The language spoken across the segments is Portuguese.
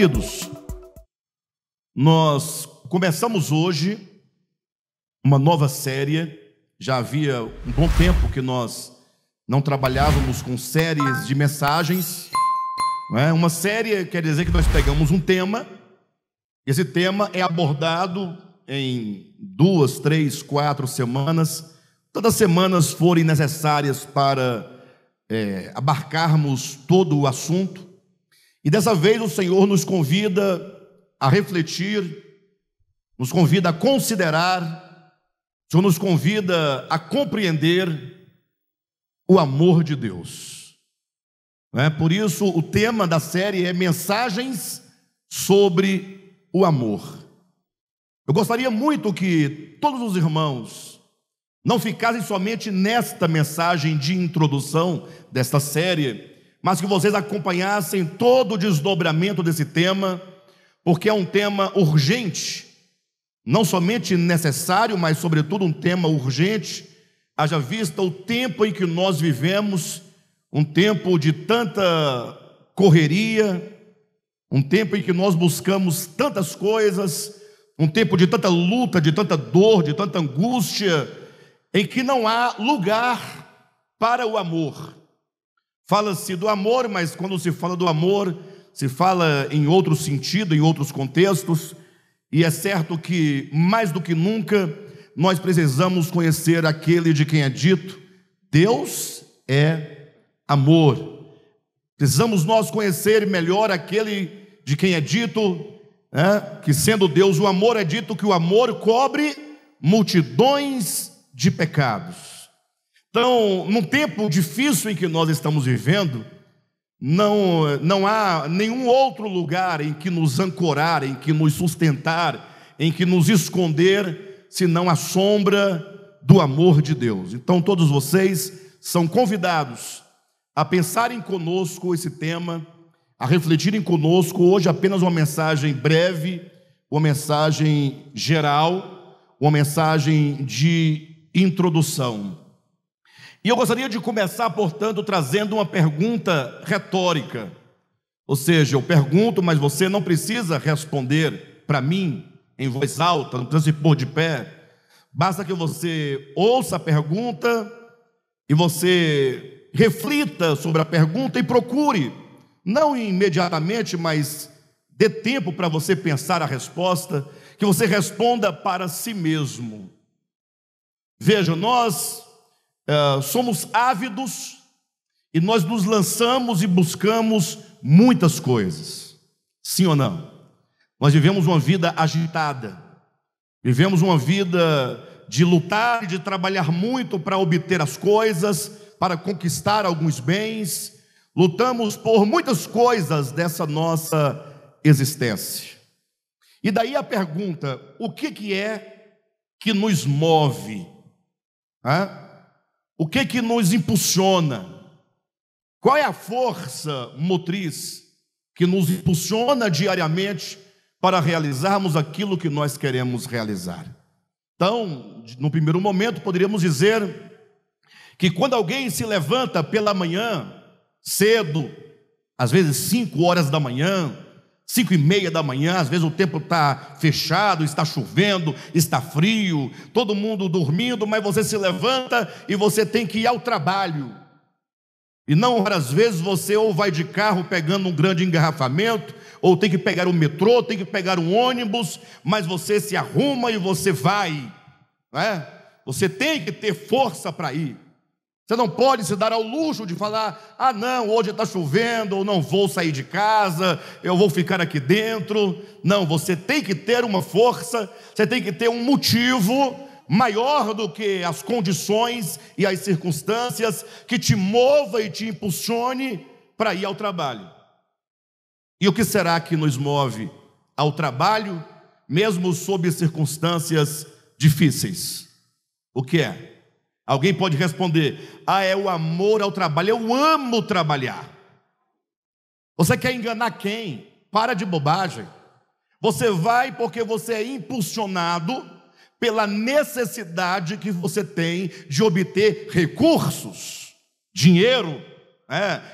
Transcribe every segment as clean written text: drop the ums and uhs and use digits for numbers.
Queridos, nós começamos hoje uma nova série. Já havia um bom tempo que nós não trabalhávamos com séries de mensagens, não é? Uma série quer dizer que nós pegamos um tema, esse tema é abordado em 2, 3, 4 semanas, tantas semanas forem necessárias para abarcarmos todo o assunto. E dessa vez o Senhor nos convida a refletir, nos convida a considerar, o Senhor nos convida a compreender o amor de Deus. Por isso o tema da série é Mensagens sobre o Amor. Eu gostaria muito que todos os irmãos não ficassem somente nesta mensagem de introdução desta série, mas que vocês acompanhassem todo o desdobramento desse tema, porque é um tema urgente, não somente necessário, mas sobretudo um tema urgente, haja vista o tempo em que nós vivemos, um tempo de tanta correria, um tempo em que nós buscamos tantas coisas, um tempo de tanta luta, de tanta dor, de tanta angústia, em que não há lugar para o amor. Fala-se do amor, mas quando se fala do amor, se fala em outro sentido, em outros contextos, e é certo que, mais do que nunca, nós precisamos conhecer aquele de quem é dito: Deus é amor. Precisamos nós conhecer melhor aquele de quem é dito, que sendo Deus o amor, é dito que o amor cobre multidões de pecados. Então, num tempo difícil em que nós estamos vivendo, não há nenhum outro lugar em que nos ancorar, em que nos sustentar, em que nos esconder, senão a sombra do amor de Deus. Então, todos vocês são convidados a pensarem conosco esse tema, a refletirem conosco. Hoje apenas uma mensagem breve, uma mensagem geral, uma mensagem de introdução. E eu gostaria de começar, portanto, trazendo uma pergunta retórica. Ou seja, eu pergunto, mas você não precisa responder para mim em voz alta, não precisa se pôr de pé. Basta que você ouça a pergunta e você reflita sobre a pergunta e procure, não imediatamente, mas dê tempo para você pensar a resposta, que você responda para si mesmo. Veja, nós somos ávidos e nós nos lançamos e buscamos muitas coisas, sim ou não? Nós vivemos uma vida agitada, vivemos uma vida de lutar e de trabalhar muito para obter as coisas, para conquistar alguns bens, lutamos por muitas coisas dessa nossa existência. E daí a pergunta: o que é que nos move? O que nos impulsiona? Qual é a força motriz que nos impulsiona diariamente para realizarmos aquilo que nós queremos realizar? Então, no primeiro momento, poderíamos dizer que quando alguém se levanta pela manhã, cedo, às vezes 5 horas da manhã, 5:30 da manhã, às vezes o tempo está fechado, está chovendo, está frio, todo mundo dormindo, mas você se levanta e você tem que ir ao trabalho. E não raras vezes você ou vai de carro pegando um grande engarrafamento, ou tem que pegar o metrô, tem que pegar um ônibus, mas você se arruma e você vai, Você tem que ter força para ir. Você não pode se dar ao luxo de falar: ah não, hoje está chovendo, ou não vou sair de casa, eu vou ficar aqui dentro. Não, você tem que ter uma força, você tem que ter um motivo maior do que as condições e as circunstâncias que te mova e te impulsione para ir ao trabalho. E o que será que nos move ao trabalho, mesmo sob circunstâncias difíceis? O que é? Alguém pode responder: ah, é o amor ao trabalho, eu amo trabalhar. Você quer enganar quem? Para de bobagem. Você vai porque você é impulsionado pela necessidade que você tem de obter recursos, dinheiro.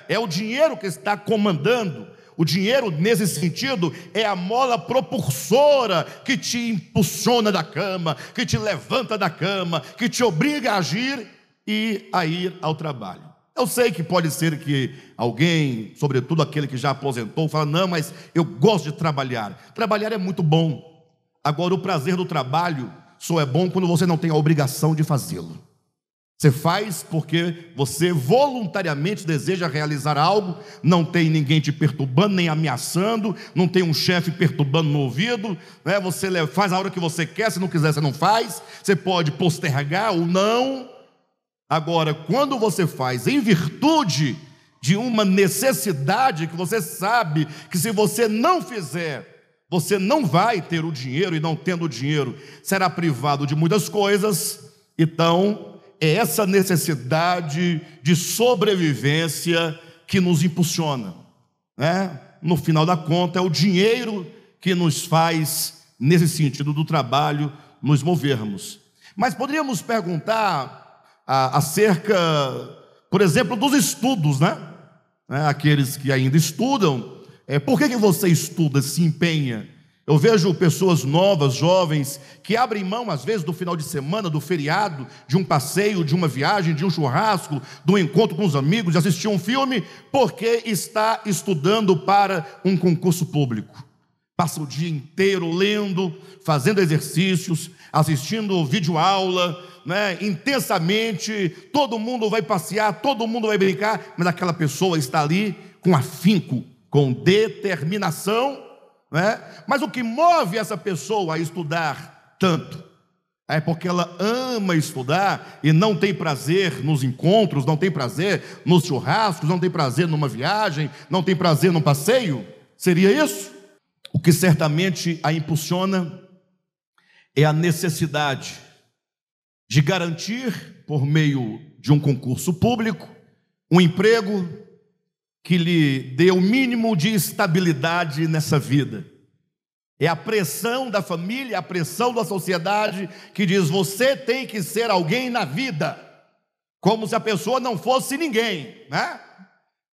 É o dinheiro que está comandando O dinheiro, nesse sentido, é a mola propulsora que te impulsiona da cama, que te levanta da cama, que te obriga a agir e a ir ao trabalho. Eu sei que pode ser que alguém, sobretudo aquele que já aposentou, fala: não, mas eu gosto de trabalhar. Trabalhar é muito bom. Agora, o prazer do trabalho só é bom quando você não tem a obrigação de fazê-lo. Você faz porque você voluntariamente deseja realizar algo, não tem ninguém te perturbando, nem ameaçando, não tem um chefe perturbando no ouvido, né? Você faz a hora que você quer, se não quiser você não faz, você pode postergar ou não. Agora, quando você faz em virtude de uma necessidade que você sabe que se você não fizer, você não vai ter o dinheiro, e não tendo o dinheiro, será privado de muitas coisas. Então, é essa necessidade de sobrevivência que nos impulsiona, né? No final da conta, é o dinheiro que nos faz, nesse sentido do trabalho, nos movermos. Mas poderíamos perguntar acerca, por exemplo, dos estudos, né? Aqueles que ainda estudam, por que você estuda, se empenha? Eu vejo pessoas novas, jovens, que abrem mão, às vezes, do final de semana, do feriado, de um passeio, de uma viagem, de um churrasco, de um encontro com os amigos, de assistir um filme, porque está estudando para um concurso público. Passa o dia inteiro lendo, fazendo exercícios, assistindo videoaula, né, intensamente. Todo mundo vai passear, todo mundo vai brincar, mas aquela pessoa está ali com afinco, com determinação, né? Mas o que move essa pessoa a estudar tanto é porque ela ama estudar e não tem prazer nos encontros, não tem prazer nos churrascos, não tem prazer numa viagem, não tem prazer num passeio? Seria isso? O que certamente a impulsiona é a necessidade de garantir, por meio de um concurso público, um emprego que lhe dê o mínimo de estabilidade nessa vida. É a pressão da família, a pressão da sociedade que diz: você tem que ser alguém na vida, como se a pessoa não fosse ninguém, né?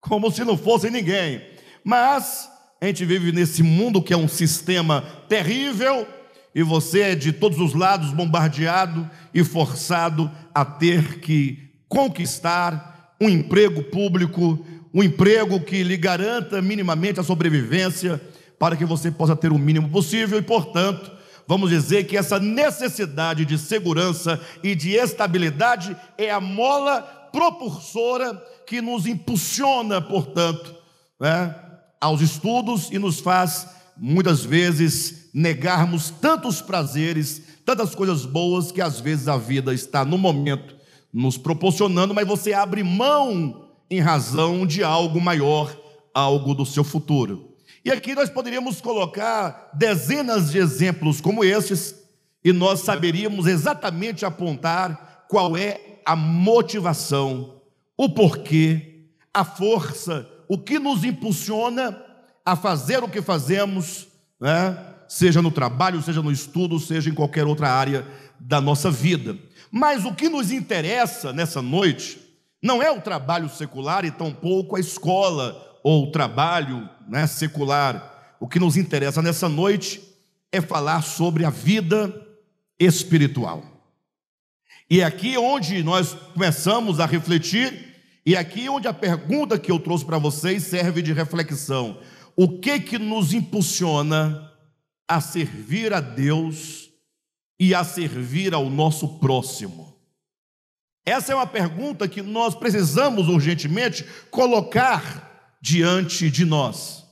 Como se não fosse ninguém. Mas a gente vive nesse mundo que é um sistema terrível, e você é de todos os lados bombardeado e forçado a ter que conquistar um emprego público, um emprego que lhe garanta minimamente a sobrevivência, para que você possa ter o mínimo possível. E, portanto, vamos dizer que essa necessidade de segurança e de estabilidade é a mola propulsora que nos impulsiona, portanto, né, aos estudos, e nos faz, muitas vezes, negarmos tantos prazeres, tantas coisas boas que às vezes a vida está no momento nos proporcionando, mas você abre mão em razão de algo maior, algo do seu futuro. E aqui nós poderíamos colocar dezenas de exemplos como estes, e nós saberíamos exatamente apontar qual é a motivação, o porquê, a força, o que nos impulsiona a fazer o que fazemos, né? Seja no trabalho, seja no estudo, seja em qualquer outra área da nossa vida. Mas o que nos interessa nessa noite não é o trabalho secular, e tampouco a escola ou o trabalho, né, secular. O que nos interessa nessa noite é falar sobre a vida espiritual. E é aqui onde nós começamos a refletir, e é aqui onde a pergunta que eu trouxe para vocês serve de reflexão: o que nos impulsiona a servir a Deus e a servir ao nosso próximo? Essa é uma pergunta que nós precisamos urgentemente colocar diante de nós.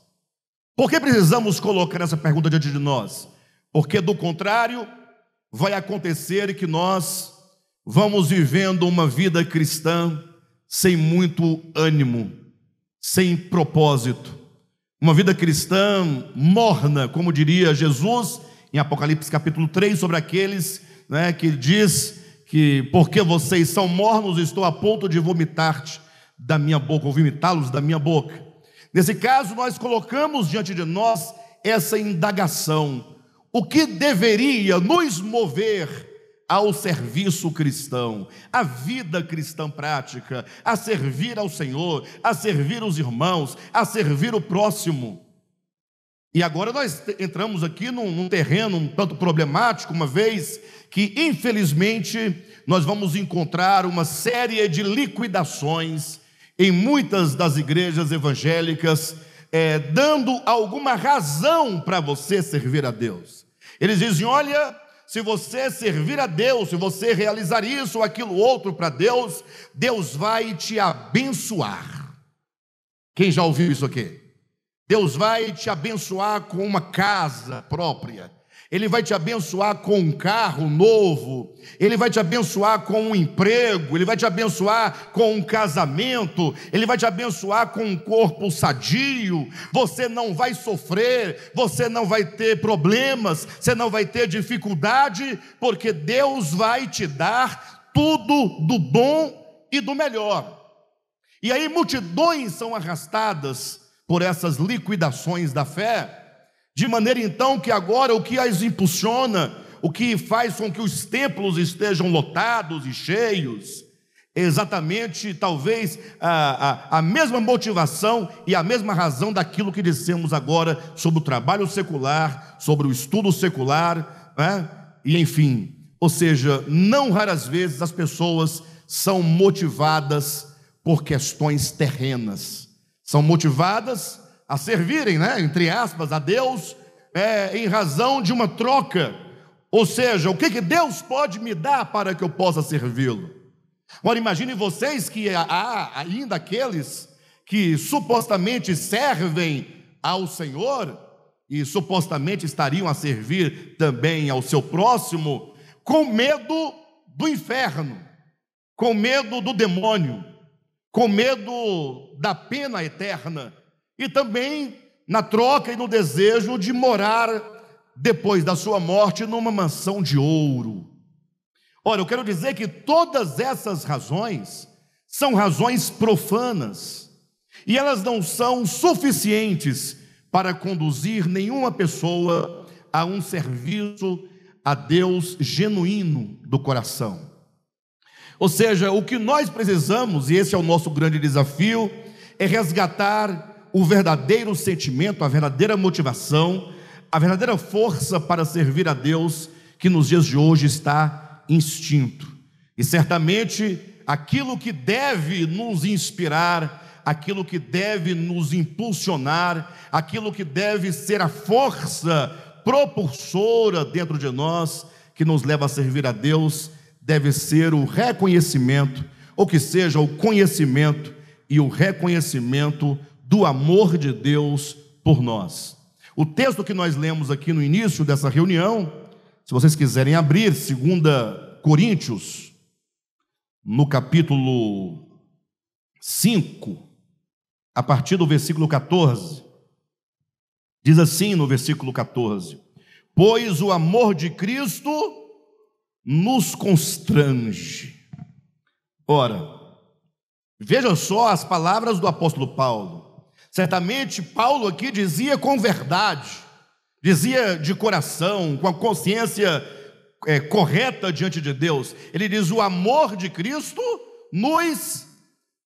Por que precisamos colocar essa pergunta diante de nós? Porque, do contrário, vai acontecer que nós vamos vivendo uma vida cristã sem muito ânimo, sem propósito, uma vida cristã morna, como diria Jesus em Apocalipse capítulo 3, sobre aqueles, né, que diz que porque vocês são mornos, estou a ponto de vomitar-te da minha boca, ou vomitá-los da minha boca. Nesse caso, nós colocamos diante de nós essa indagação: o que deveria nos mover ao serviço cristão, à vida cristã prática, a servir ao Senhor, a servir os irmãos, a servir o próximo. E agora nós entramos aqui num terreno um tanto problemático, uma vez que, infelizmente, nós vamos encontrar uma série de liquidações em muitas das igrejas evangélicas, dando alguma razão para você servir a Deus. Eles dizem: olha, se você servir a Deus, se você realizar isso ou aquilo outro para Deus, Deus vai te abençoar. Quem já ouviu isso aqui? Deus vai te abençoar com uma casa própria, Ele vai te abençoar com um carro novo, Ele vai te abençoar com um emprego, Ele vai te abençoar com um casamento, Ele vai te abençoar com um corpo sadio. Você não vai sofrer, você não vai ter problemas, você não vai ter dificuldade, porque Deus vai te dar tudo do bom e do melhor. E aí multidões são arrastadas por essas liquidações da fé, de maneira então que agora o que as impulsiona, o que faz com que os templos estejam lotados e cheios, é exatamente talvez a mesma motivação e a mesma razão daquilo que dissemos agora sobre o trabalho secular, sobre o estudo secular, né? E enfim, ou seja, não raras vezes as pessoas são motivadas por questões terrenas, são motivadas a servirem, né, entre aspas, a Deus, em razão de uma troca. Ou seja, o que Deus pode me dar para que eu possa servi-lo? Agora imaginem vocês que há ainda aqueles que supostamente servem ao Senhor e supostamente estariam a servir também ao seu próximo, com medo do inferno, com medo do demônio, com medo da pena eterna, e também na troca e no desejo de morar depois da sua morte numa mansão de ouro. Ora, eu quero dizer que todas essas razões são razões profanas, e elas não são suficientes para conduzir nenhuma pessoa a um serviço a Deus genuíno do coração. Ou seja, o que nós precisamos, e esse é o nosso grande desafio, é resgatar o verdadeiro sentimento, a verdadeira motivação, a verdadeira força para servir a Deus, que nos dias de hoje está extinto. E certamente aquilo que deve nos inspirar, aquilo que deve nos impulsionar, aquilo que deve ser a força propulsora dentro de nós, que nos leva a servir a Deus, deve ser o reconhecimento, ou que seja o conhecimento e o reconhecimento do amor de Deus por nós. O texto que nós lemos aqui no início dessa reunião, se vocês quiserem abrir, 2 Coríntios, no capítulo 5, a partir do versículo 14, diz assim no versículo 14: pois o amor de Cristo nos constrange. Ora, veja só as palavras do apóstolo Paulo. Certamente Paulo aqui dizia com verdade, dizia de coração, com a consciência correta diante de Deus. Ele diz: o amor de Cristo nos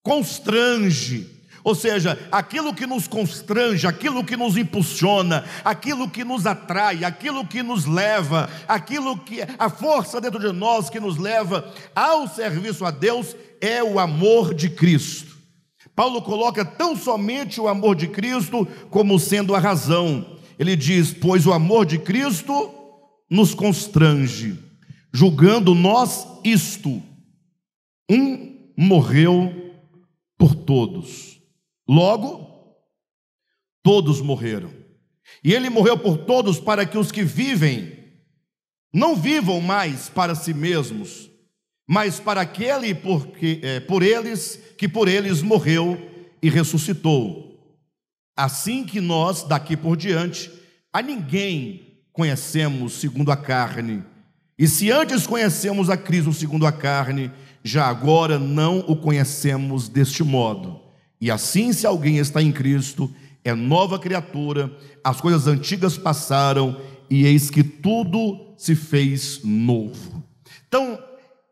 constrange. Ou seja, aquilo que nos constrange, aquilo que nos impulsiona, aquilo que nos atrai, aquilo que nos leva, aquilo que a força dentro de nós que nos leva ao serviço a Deus é o amor de Cristo. Paulo coloca tão somente o amor de Cristo como sendo a razão. Ele diz: pois o amor de Cristo nos constrange, julgando nós isto: um morreu por todos, logo todos morreram. E ele morreu por todos para que os que vivem não vivam mais para si mesmos, mas para aquele por eles morreu e ressuscitou. Assim que nós, daqui por diante, a ninguém conhecemos segundo a carne. E se antes conhecemos a Cristo segundo a carne, já agora não o conhecemos deste modo. E assim, se alguém está em Cristo, é nova criatura, as coisas antigas passaram, e eis que tudo se fez novo. Então,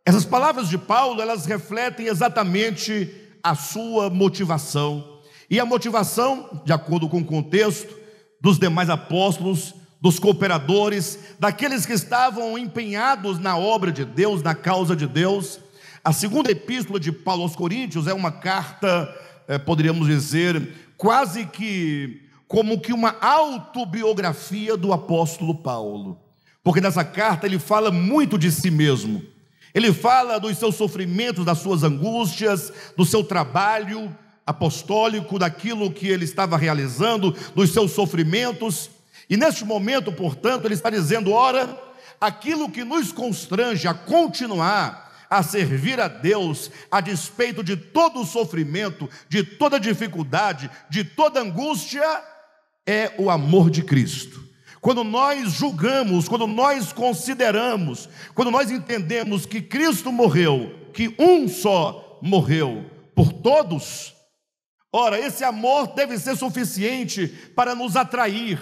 essas palavras de Paulo, elas refletem exatamente a sua motivação. E a motivação, de acordo com o contexto, dos demais apóstolos, dos cooperadores, daqueles que estavam empenhados na obra de Deus, na causa de Deus. A segunda epístola de Paulo aos Coríntios é uma carta, poderíamos dizer, quase que como que uma autobiografia do apóstolo Paulo, porque nessa carta ele fala muito de si mesmo. Ele fala dos seus sofrimentos, das suas angústias, do seu trabalho apostólico, daquilo que ele estava realizando, dos seus sofrimentos. E neste momento, portanto, ele está dizendo: ora, aquilo que nos constrange a continuar a servir a Deus, a despeito de todo o sofrimento, de toda dificuldade, de toda angústia, é o amor de Cristo. Quando nós julgamos, quando nós consideramos, quando nós entendemos que Cristo morreu, que um só morreu por todos, ora, esse amor deve ser suficiente para nos atrair,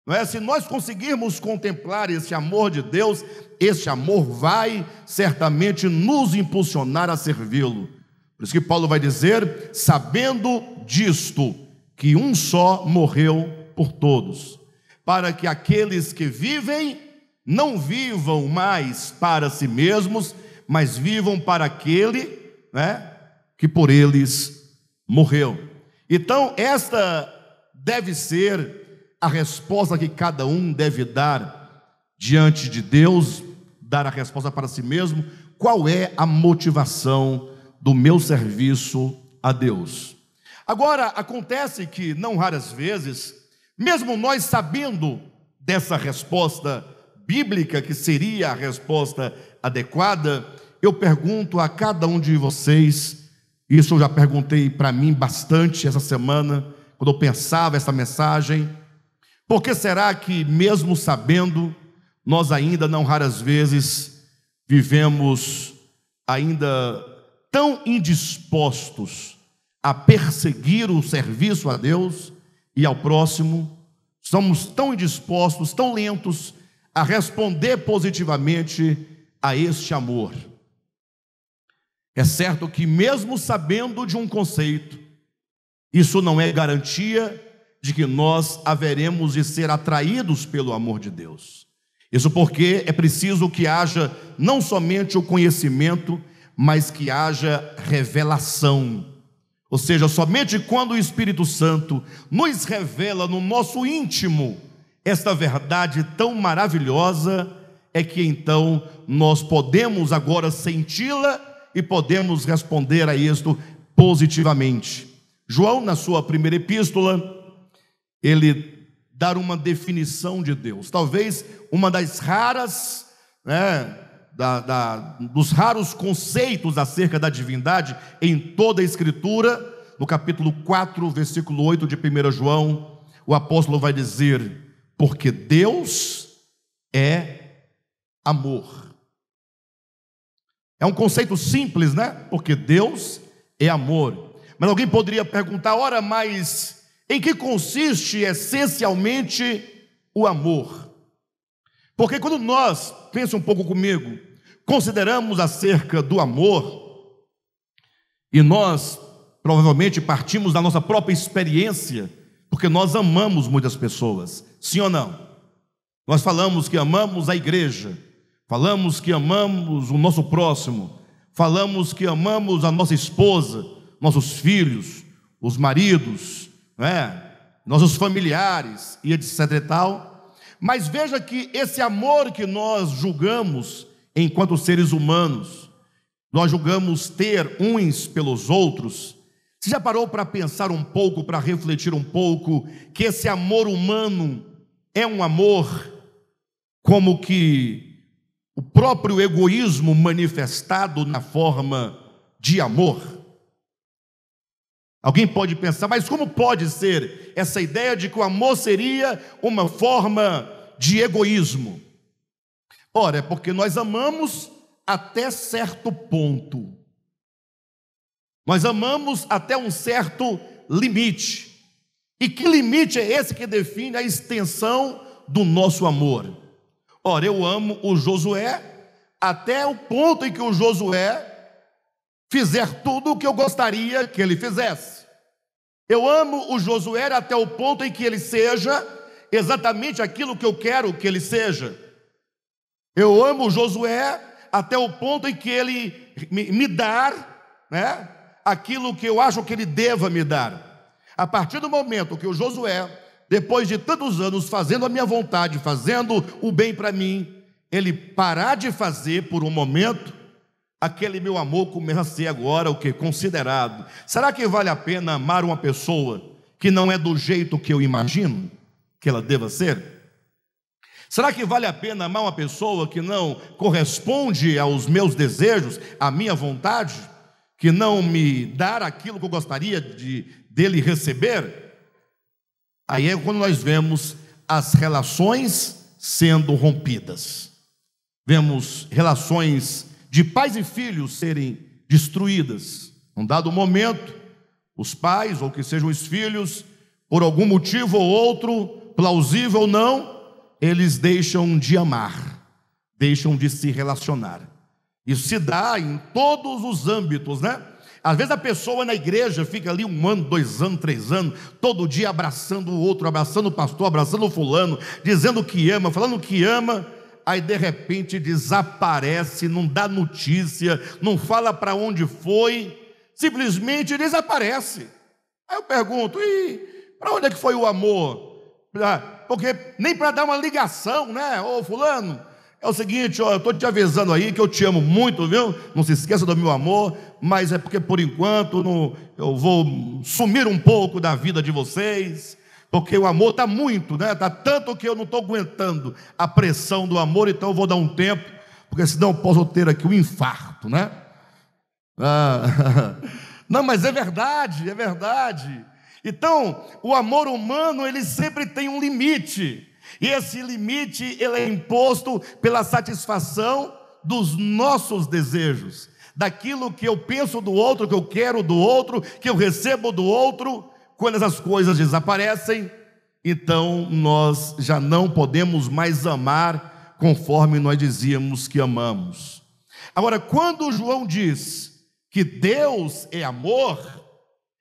não é? Se nós conseguirmos contemplar esse amor de Deus, esse amor vai certamente nos impulsionar a servi-lo. Por isso que Paulo vai dizer: sabendo disto, que um só morreu por todos, para que aqueles que vivem não vivam mais para si mesmos, mas vivam para aquele, né, que por eles morreu. Então esta deve ser a resposta que cada um deve dar diante de Deus, dar a resposta para si mesmo. Qual é a motivação do meu serviço a Deus? Agora, acontece que, não raras vezes, mesmo nós sabendo dessa resposta bíblica, que seria a resposta adequada, eu pergunto a cada um de vocês, isso eu já perguntei para mim bastante essa semana, quando eu pensava essa mensagem: por que será que, mesmo sabendo, nós ainda não raras vezes vivemos ainda tão indispostos a perseguir o serviço a Deus e ao próximo? Somos tão indispostos, tão lentos a responder positivamente a este amor. É certo que, mesmo sabendo de um conceito, isso não é garantia de que nós haveremos de ser atraídos pelo amor de Deus. Isso porque é preciso que haja não somente o conhecimento, mas que haja revelação. Ou seja, somente quando o Espírito Santo nos revela no nosso íntimo esta verdade tão maravilhosa, é que então nós podemos agora senti-la e podemos responder a isto positivamente. João, na sua primeira epístola, ele dá uma definição de Deus, talvez uma das raras, dos raros conceitos acerca da divindade em toda a Escritura. No capítulo 4, versículo 8 de 1 João, o apóstolo vai dizer: porque Deus é amor. É um conceito simples, né? Porque Deus é amor. Mas alguém poderia perguntar: ora, mas em que consiste essencialmente o amor? Porque quando nós, pensa um pouco comigo, consideramos acerca do amor, e nós provavelmente partimos da nossa própria experiência, porque nós amamos muitas pessoas, sim ou não? Nós falamos que amamos a igreja, falamos que amamos o nosso próximo, falamos que amamos a nossa esposa, nossos filhos, os maridos, nossos familiares e etc e tal. Mas veja que esse amor que nós julgamos enquanto seres humanos, nós julgamos ter uns pelos outros. Você já parou para pensar um pouco, para refletir um pouco, que esse amor humano é um amor como que o próprio egoísmo manifestado na forma de amor? Alguém pode pensar: mas como pode ser essa ideia de que o amor seria uma forma de egoísmo? Ora, é porque nós amamos até certo ponto. Nós amamos até um certo limite. E que limite é esse que define a extensão do nosso amor? Ora, eu amo o Josué até o ponto em que o Josué fizer tudo o que eu gostaria que ele fizesse. Eu amo o Josué até o ponto em que ele seja exatamente aquilo que eu quero que ele seja. Eu amo o Josué até o ponto em que ele me dar, né, aquilo que eu acho que ele deva me dar. A partir do momento que o Josué, depois de tantos anos fazendo a minha vontade, fazendo o bem para mim, ele parar de fazer por um momento, aquele meu amor começa a ser agora o que? Considerado. Será que vale a pena amar uma pessoa que não é do jeito que eu imagino que ela deva ser? Será que vale a pena amar uma pessoa que não corresponde aos meus desejos, à minha vontade, que não me dá aquilo que eu gostaria dele receber? Aí é quando nós vemos as relações sendo rompidas. Vemos relações de pais e filhos serem destruídas. Num dado momento, os pais, ou que sejam os filhos, por algum motivo ou outro, plausível ou não, eles deixam de amar, deixam de se relacionar. Isso se dá em todos os âmbitos, né? Às vezes a pessoa na igreja fica ali 1 ano, 2 anos, 3 anos, todo dia abraçando o outro, abraçando o pastor, abraçando o fulano, dizendo que ama, falando que ama, aí de repente desaparece, não dá notícia, não fala para onde foi, simplesmente desaparece. Aí eu pergunto, e para onde é que foi o amor? Porque nem para dar uma ligação, né? Ô fulano, é o seguinte, ó, eu estou te avisando aí que eu te amo muito, viu? Não se esqueça do meu amor, mas é porque por enquanto eu vou sumir um pouco da vida de vocês, porque o amor está muito, né? Está tanto que eu não estou aguentando a pressão do amor, então eu vou dar um tempo, porque senão eu posso ter aqui um infarto, né? Não, mas é verdade, é verdade. Então, o amor humano, ele sempre tem um limite, e esse limite, ele é imposto pela satisfação dos nossos desejos, daquilo que eu penso do outro, que eu quero do outro, que eu recebo do outro. Quando essas coisas desaparecem, então nós já não podemos mais amar conforme nós dizíamos que amamos. Agora, quando João diz que Deus é amor,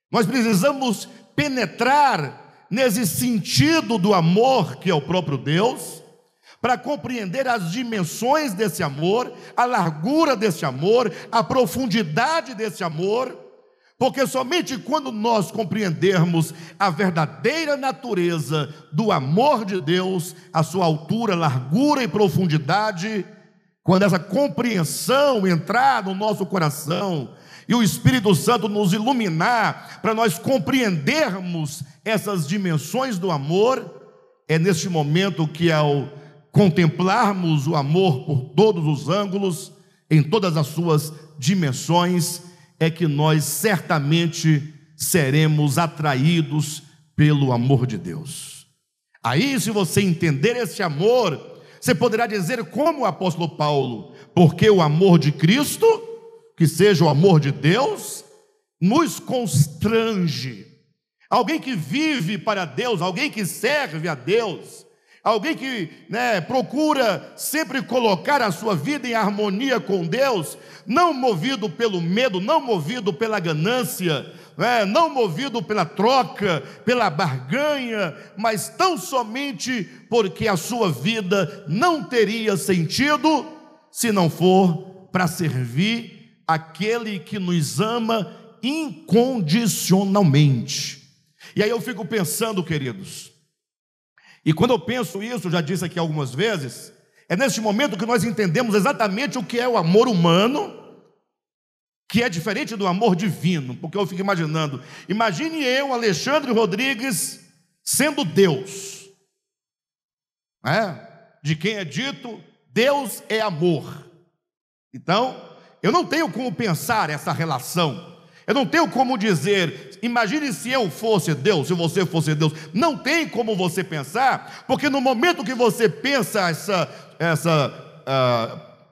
nós precisamos penetrar nesse sentido do amor que é o próprio Deus, para compreender as dimensões desse amor, a largura desse amor, a profundidade desse amor, porque somente quando nós compreendermos a verdadeira natureza do amor de Deus, a sua altura, largura e profundidade, quando essa compreensão entrar no nosso coração, e o Espírito Santo nos iluminar, para nós compreendermos essas dimensões do amor, é neste momento que, ao contemplarmos o amor por todos os ângulos, em todas as suas dimensões, é que nós certamente seremos atraídos pelo amor de Deus. Aí, se você entender esse amor, você poderá dizer como o apóstolo Paulo, porque o amor de Cristo, que seja o amor de Deus, nos constrange. Alguém que vive para Deus, alguém que serve a Deus, alguém que procura sempre colocar a sua vida em harmonia com Deus, não movido pelo medo, não movido pela ganância, não movido pela troca, pela barganha, mas tão somente porque a sua vida não teria sentido se não for para servir aquele que nos ama incondicionalmente. E aí eu fico pensando, queridos, e quando eu penso isso, já disse aqui algumas vezes, é neste momento que nós entendemos exatamente o que é o amor humano, que é diferente do amor divino, porque eu fico imaginando, imagine eu, Alexandre Rodrigues, sendo Deus, de quem é dito, Deus é amor. Então, eu não tenho como pensar essa relação, eu não tenho como dizer, imagine se eu fosse Deus, se você fosse Deus. Não tem como você pensar, porque no momento que você pensa essa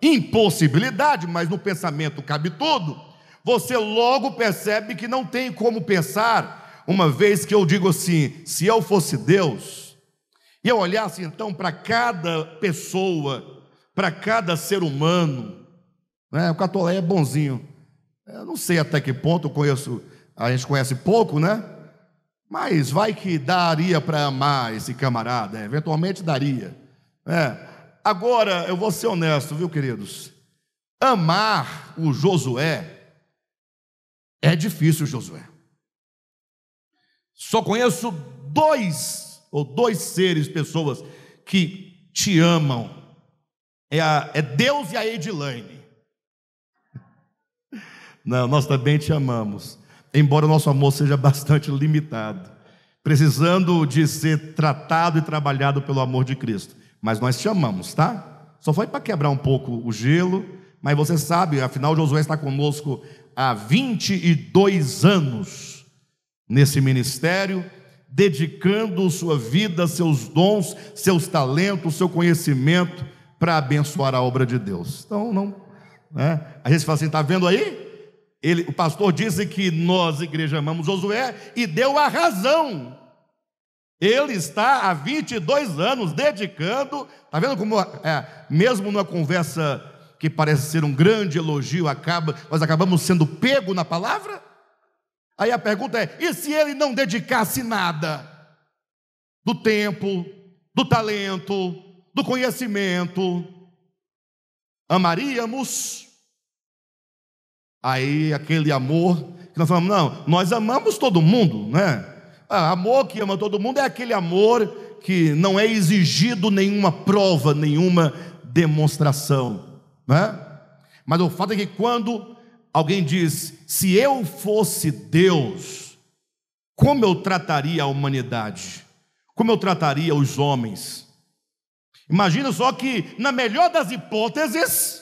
impossibilidade, mas no pensamento cabe tudo, você logo percebe que não tem como pensar, uma vez que eu digo assim, se eu fosse Deus, e eu olhasse então para cada pessoa, para cada ser humano, né? O Catolé é bonzinho. Eu não sei até que ponto a gente conhece pouco, né? Mas vai que daria para amar esse camarada, eventualmente daria. Agora, eu vou ser honesto, viu, queridos? Amar o Josué é difícil, Josué. Só conheço dois seres, pessoas que te amam. É Deus e a Edilane. Não, nós também te amamos, embora o nosso amor seja bastante limitado, precisando de ser tratado e trabalhado pelo amor de Cristo. Mas nós te amamos, tá? Só foi para quebrar um pouco o gelo, mas você sabe, afinal Josué está conosco há 22 anos nesse ministério, dedicando sua vida, seus dons, seus talentos, seu conhecimento para abençoar a obra de Deus. Então, não, né? A gente fala assim, está vendo aí? O pastor disse que nós, igreja, amamos Josué e deu a razão. Ele está há 22 anos dedicando, está vendo como, mesmo numa conversa que parece ser um grande elogio, nós acabamos sendo pego na palavra? Aí a pergunta é, e se ele não dedicasse nada do tempo, do talento, do conhecimento, amaríamos? Aí aquele amor que nós falamos, não, nós amamos todo mundo, né? Amor que ama todo mundo é aquele amor que não é exigido nenhuma prova, nenhuma demonstração, né? Mas o fato é que quando alguém diz, se eu fosse Deus, como eu trataria a humanidade? Como eu trataria os homens? Imagina só que, na melhor das hipóteses,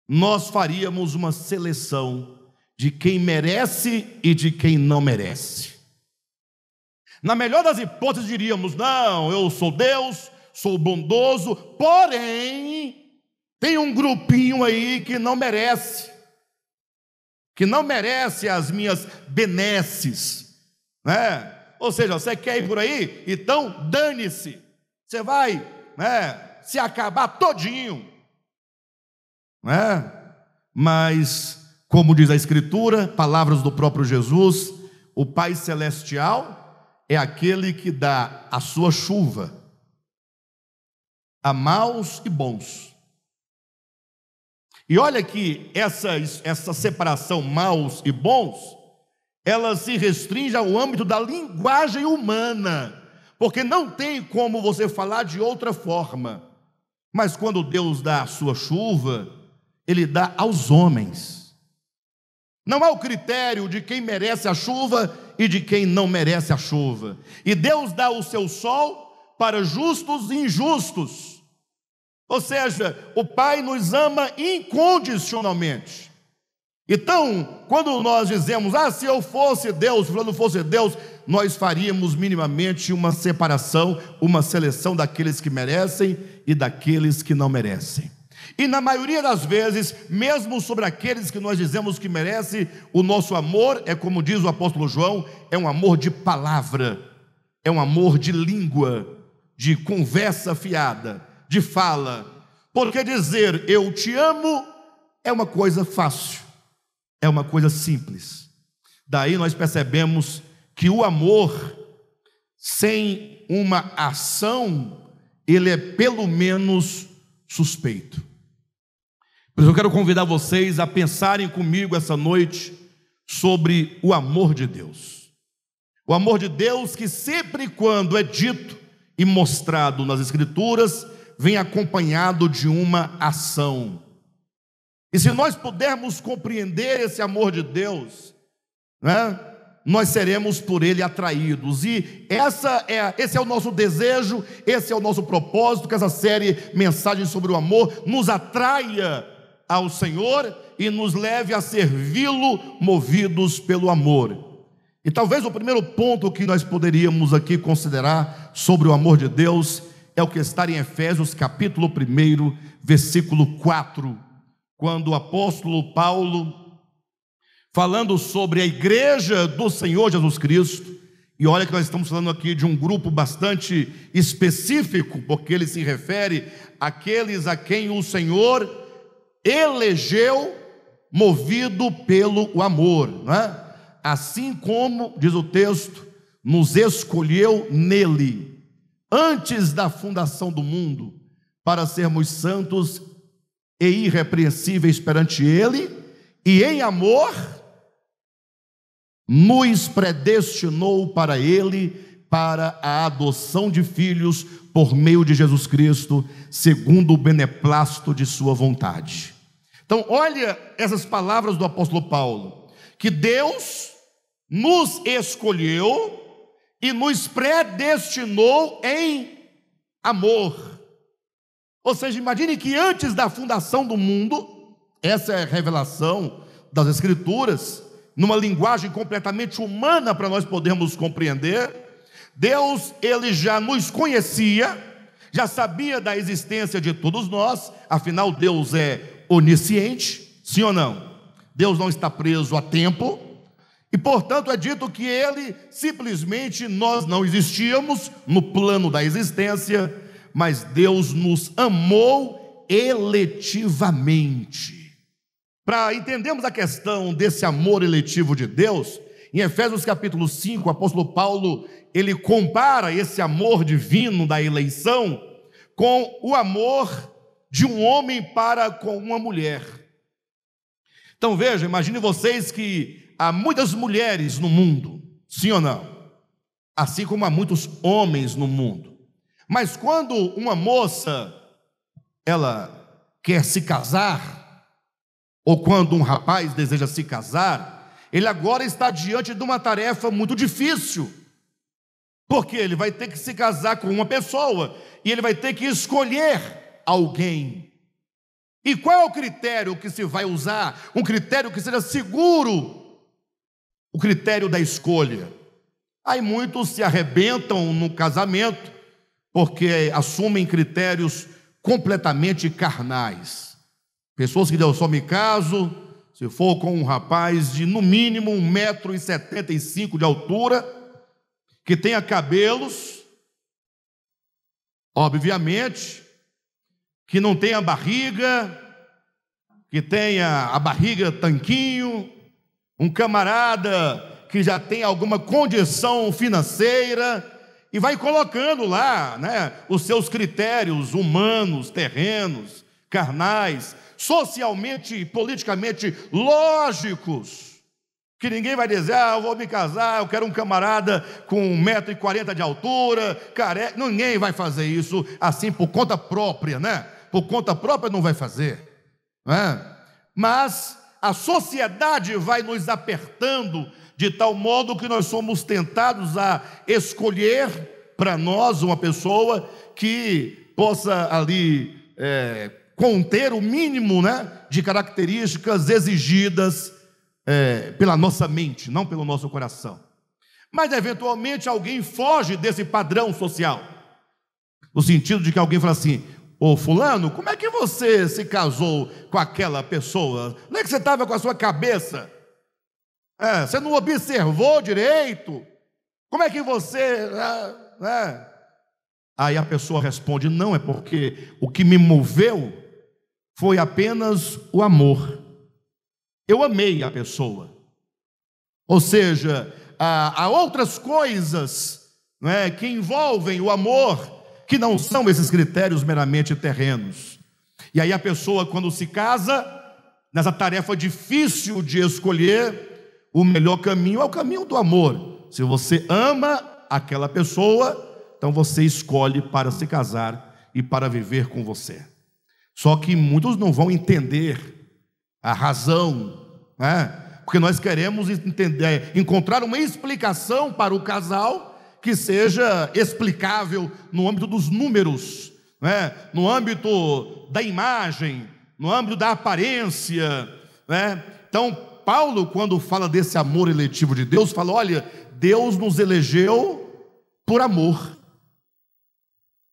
nós faríamos uma seleção de quem merece e de quem não merece. Na melhor das hipóteses diríamos, não, eu sou Deus, sou bondoso, porém, tem um grupinho aí que não merece as minhas benesses, né? Ou seja, você quer ir por aí? Então dane-se, você vai, né, se acabar todinho. Mas, como diz a Escritura, palavras do próprio Jesus, o Pai Celestial é aquele que dá a sua chuva a maus e bons. E olha que essa separação maus e bons, ela se restringe ao âmbito da linguagem humana, porque não tem como você falar de outra forma. Mas quando Deus dá a sua chuva, Ele dá aos homens. Não há o critério de quem merece a chuva e de quem não merece a chuva. E Deus dá o seu sol para justos e injustos. Ou seja, o Pai nos ama incondicionalmente. Então, quando nós dizemos, se eu fosse Deus, se fulano fosse Deus, nós faríamos minimamente uma separação, uma seleção daqueles que merecem e daqueles que não merecem. E na maioria das vezes, mesmo sobre aqueles que nós dizemos que merecem, o nosso amor é, como diz o apóstolo João, é um amor de palavra, é um amor de língua, de conversa fiada, de fala. Porque dizer eu te amo é uma coisa fácil, é uma coisa simples. Daí nós percebemos que o amor, sem uma ação, ele é pelo menos suspeito. Por isso eu quero convidar vocês a pensarem comigo essa noite sobre o amor de Deus. O amor de Deus que sempre quando é dito e mostrado nas Escrituras, vem acompanhado de uma ação. E se nós pudermos compreender esse amor de Deus, né, nós seremos por ele atraídos. E esse é o nosso desejo, esse é o nosso propósito, que essa série Mensagens sobre o Amor nos atraia ao Senhor e nos leve a servi-lo movidos pelo amor. E talvez o primeiro ponto que nós poderíamos aqui considerar sobre o amor de Deus é o que está em Efésios capítulo 1, versículo 4, quando o apóstolo Paulo, falando sobre a igreja do Senhor Jesus Cristo, E olha que nós estamos falando aqui de um grupo bastante específico, porque ele se refere àqueles a quem o Senhor elegeu, movido pelo amor, não é? Assim como, diz o texto, nos escolheu nele, antes da fundação do mundo, para sermos santos e irrepreensíveis perante ele, e em amor nos predestinou para ele, para a adoção de filhos por meio de Jesus Cristo, segundo o beneplácito de sua vontade. Então olha essas palavras do apóstolo Paulo, que Deus nos escolheu e nos predestinou em amor. Ou seja, imagine que antes da fundação do mundo, essa é a revelação das Escrituras, numa linguagem completamente humana para nós podermos compreender, Deus, ele já nos conhecia, já sabia da existência de todos nós, afinal Deus é onisciente, sim ou não? Deus não está preso a tempo, e portanto é dito que ele, simplesmente nós não existíamos no plano da existência, mas Deus nos amou eletivamente. Para entendermos a questão desse amor eletivo de Deus, em Efésios capítulo 5, o apóstolo Paulo, ele compara esse amor divino da eleição com o amor de um homem para com uma mulher. Então veja, imagine vocês que há muitas mulheres no mundo, sim ou não? Assim como há muitos homens no mundo. Mas quando uma moça, ela quer se casar, ou quando um rapaz deseja se casar, ele agora está diante de uma tarefa muito difícil, porque ele vai ter que se casar com uma pessoa, e ele vai ter que escolher alguém. E qual é o critério que se vai usar? Um critério que seja seguro, o critério da escolha. Aí muitos se arrebentam no casamento, porque assumem critérios completamente carnais. Pessoas que dizem, eu só me caso se for com um rapaz de no mínimo 1,75 m de altura, que tenha cabelos, obviamente, que não tenha barriga, que tenha a barriga tanquinho, um camarada que já tem alguma condição financeira, e vai colocando lá, né, os seus critérios humanos, terrenos, carnais, socialmente e politicamente lógicos, que ninguém vai dizer, eu vou me casar, eu quero um camarada com 1,40 m de altura, careca. Ninguém vai fazer isso assim por conta própria, né? Por conta própria não vai fazer, né? Mas a sociedade vai nos apertando de tal modo que nós somos tentados a escolher para nós uma pessoa que possa ali conter o mínimo, né, de características exigidas pela nossa mente, não pelo nosso coração. Mas eventualmente alguém foge desse padrão social, no sentido de que alguém fala assim, ô fulano, como é que você se casou com aquela pessoa? Não é que você estava com a sua cabeça? Você não observou direito? Como é que você... Aí a pessoa responde, não, é porque o que me moveu foi apenas o amor. Eu amei a pessoa. Ou seja, há outras coisas, né, que envolvem o amor, que não são esses critérios meramente terrenos. E aí a pessoa, quando se casa, nessa tarefa difícil de escolher, o melhor caminho é o caminho do amor. Se você ama aquela pessoa, então você escolhe para se casar e para viver com você. Só que muitos não vão entender a razão, né? Porque nós queremos encontrar uma explicação para o casal que seja explicável no âmbito dos números, né? No âmbito da imagem, no âmbito da aparência, né? Então Paulo, quando fala desse amor eletivo de Deus, fala, olha, Deus nos elegeu por amor.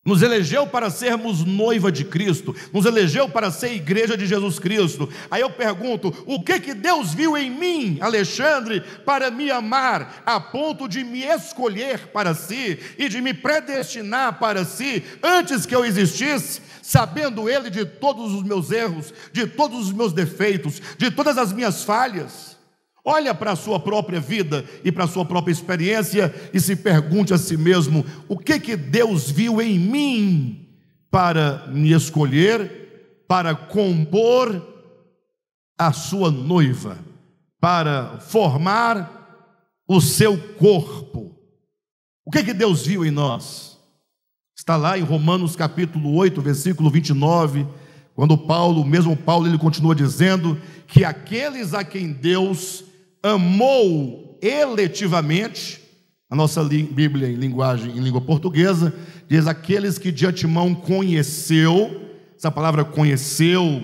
nos elegeu para sermos noiva de Cristo, nos elegeu para ser igreja de Jesus Cristo. Aí eu pergunto, o que Deus viu em mim, Alexandre, para me amar, a ponto de me escolher para si, e de me predestinar para si, antes que eu existisse, sabendo Ele de todos os meus erros, de todos os meus defeitos, de todas as minhas falhas? Olha para a sua própria vida e para a sua própria experiência e se pergunte a si mesmo, o que Deus viu em mim para me escolher, para compor a sua noiva, para formar o seu corpo? O que Deus viu em nós? Está lá em Romanos capítulo 8, versículo 29, quando Paulo, mesmo Paulo, ele continua dizendo que aqueles a quem Deus amou eletivamente, a nossa Bíblia em língua portuguesa, diz aqueles que de antemão conheceu. Essa palavra conheceu,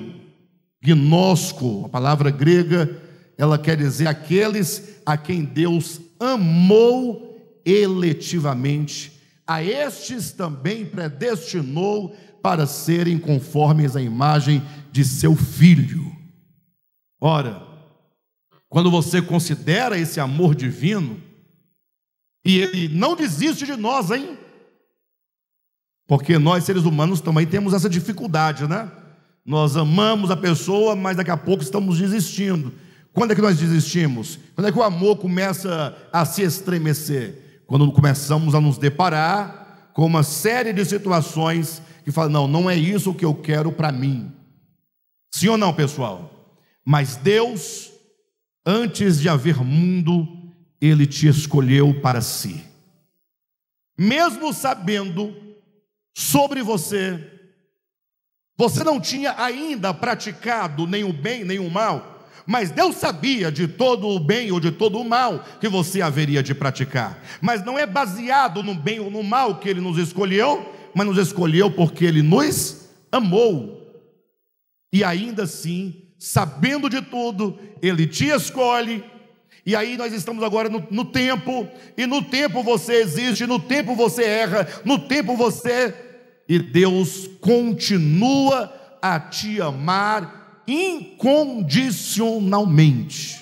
gnosco, a palavra grega, ela quer dizer aqueles a quem Deus amou eletivamente, a estes também predestinou para serem conformes à imagem de seu Filho. Ora, quando você considera esse amor divino, e Ele não desiste de nós, hein? Porque nós, seres humanos, também temos essa dificuldade, né? Nós amamos a pessoa, mas daqui a pouco estamos desistindo. Quando é que nós desistimos? Quando é que o amor começa a se estremecer? Quando começamos a nos deparar com uma série de situações que falam, não é isso que eu quero para mim. Sim ou não, pessoal? Mas Deus, antes de haver mundo, Ele te escolheu para si. Mesmo sabendo sobre você, você não tinha ainda praticado nem o bem nem o mal, mas Deus sabia de todo o bem ou de todo o mal que você haveria de praticar. Mas não é baseado no bem ou no mal que Ele nos escolheu, mas nos escolheu porque Ele nos amou. E ainda assim, sabendo de tudo, Ele te escolhe. E aí nós estamos agora no tempo, e no tempo você existe, no tempo você erra, no tempo você... E Deus continua a te amar incondicionalmente.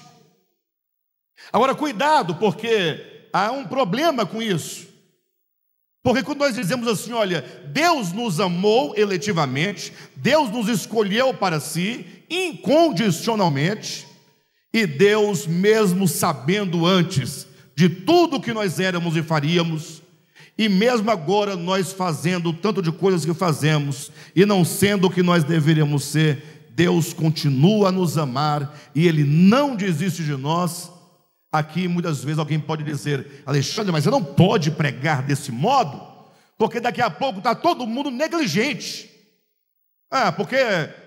Agora cuidado, porque há um problema com isso. Porque quando nós dizemos assim, olha, Deus nos amou eletivamente, Deus nos escolheu para si, incondicionalmente, e Deus, mesmo sabendo antes de tudo que nós éramos e faríamos, e mesmo agora nós fazendo tanto de coisas que fazemos, e não sendo o que nós deveríamos ser, Deus continua a nos amar, e Ele não desiste de nós. Aqui muitas vezes alguém pode dizer, Alexandre, mas você não pode pregar desse modo, porque daqui a pouco está todo mundo negligente. Porque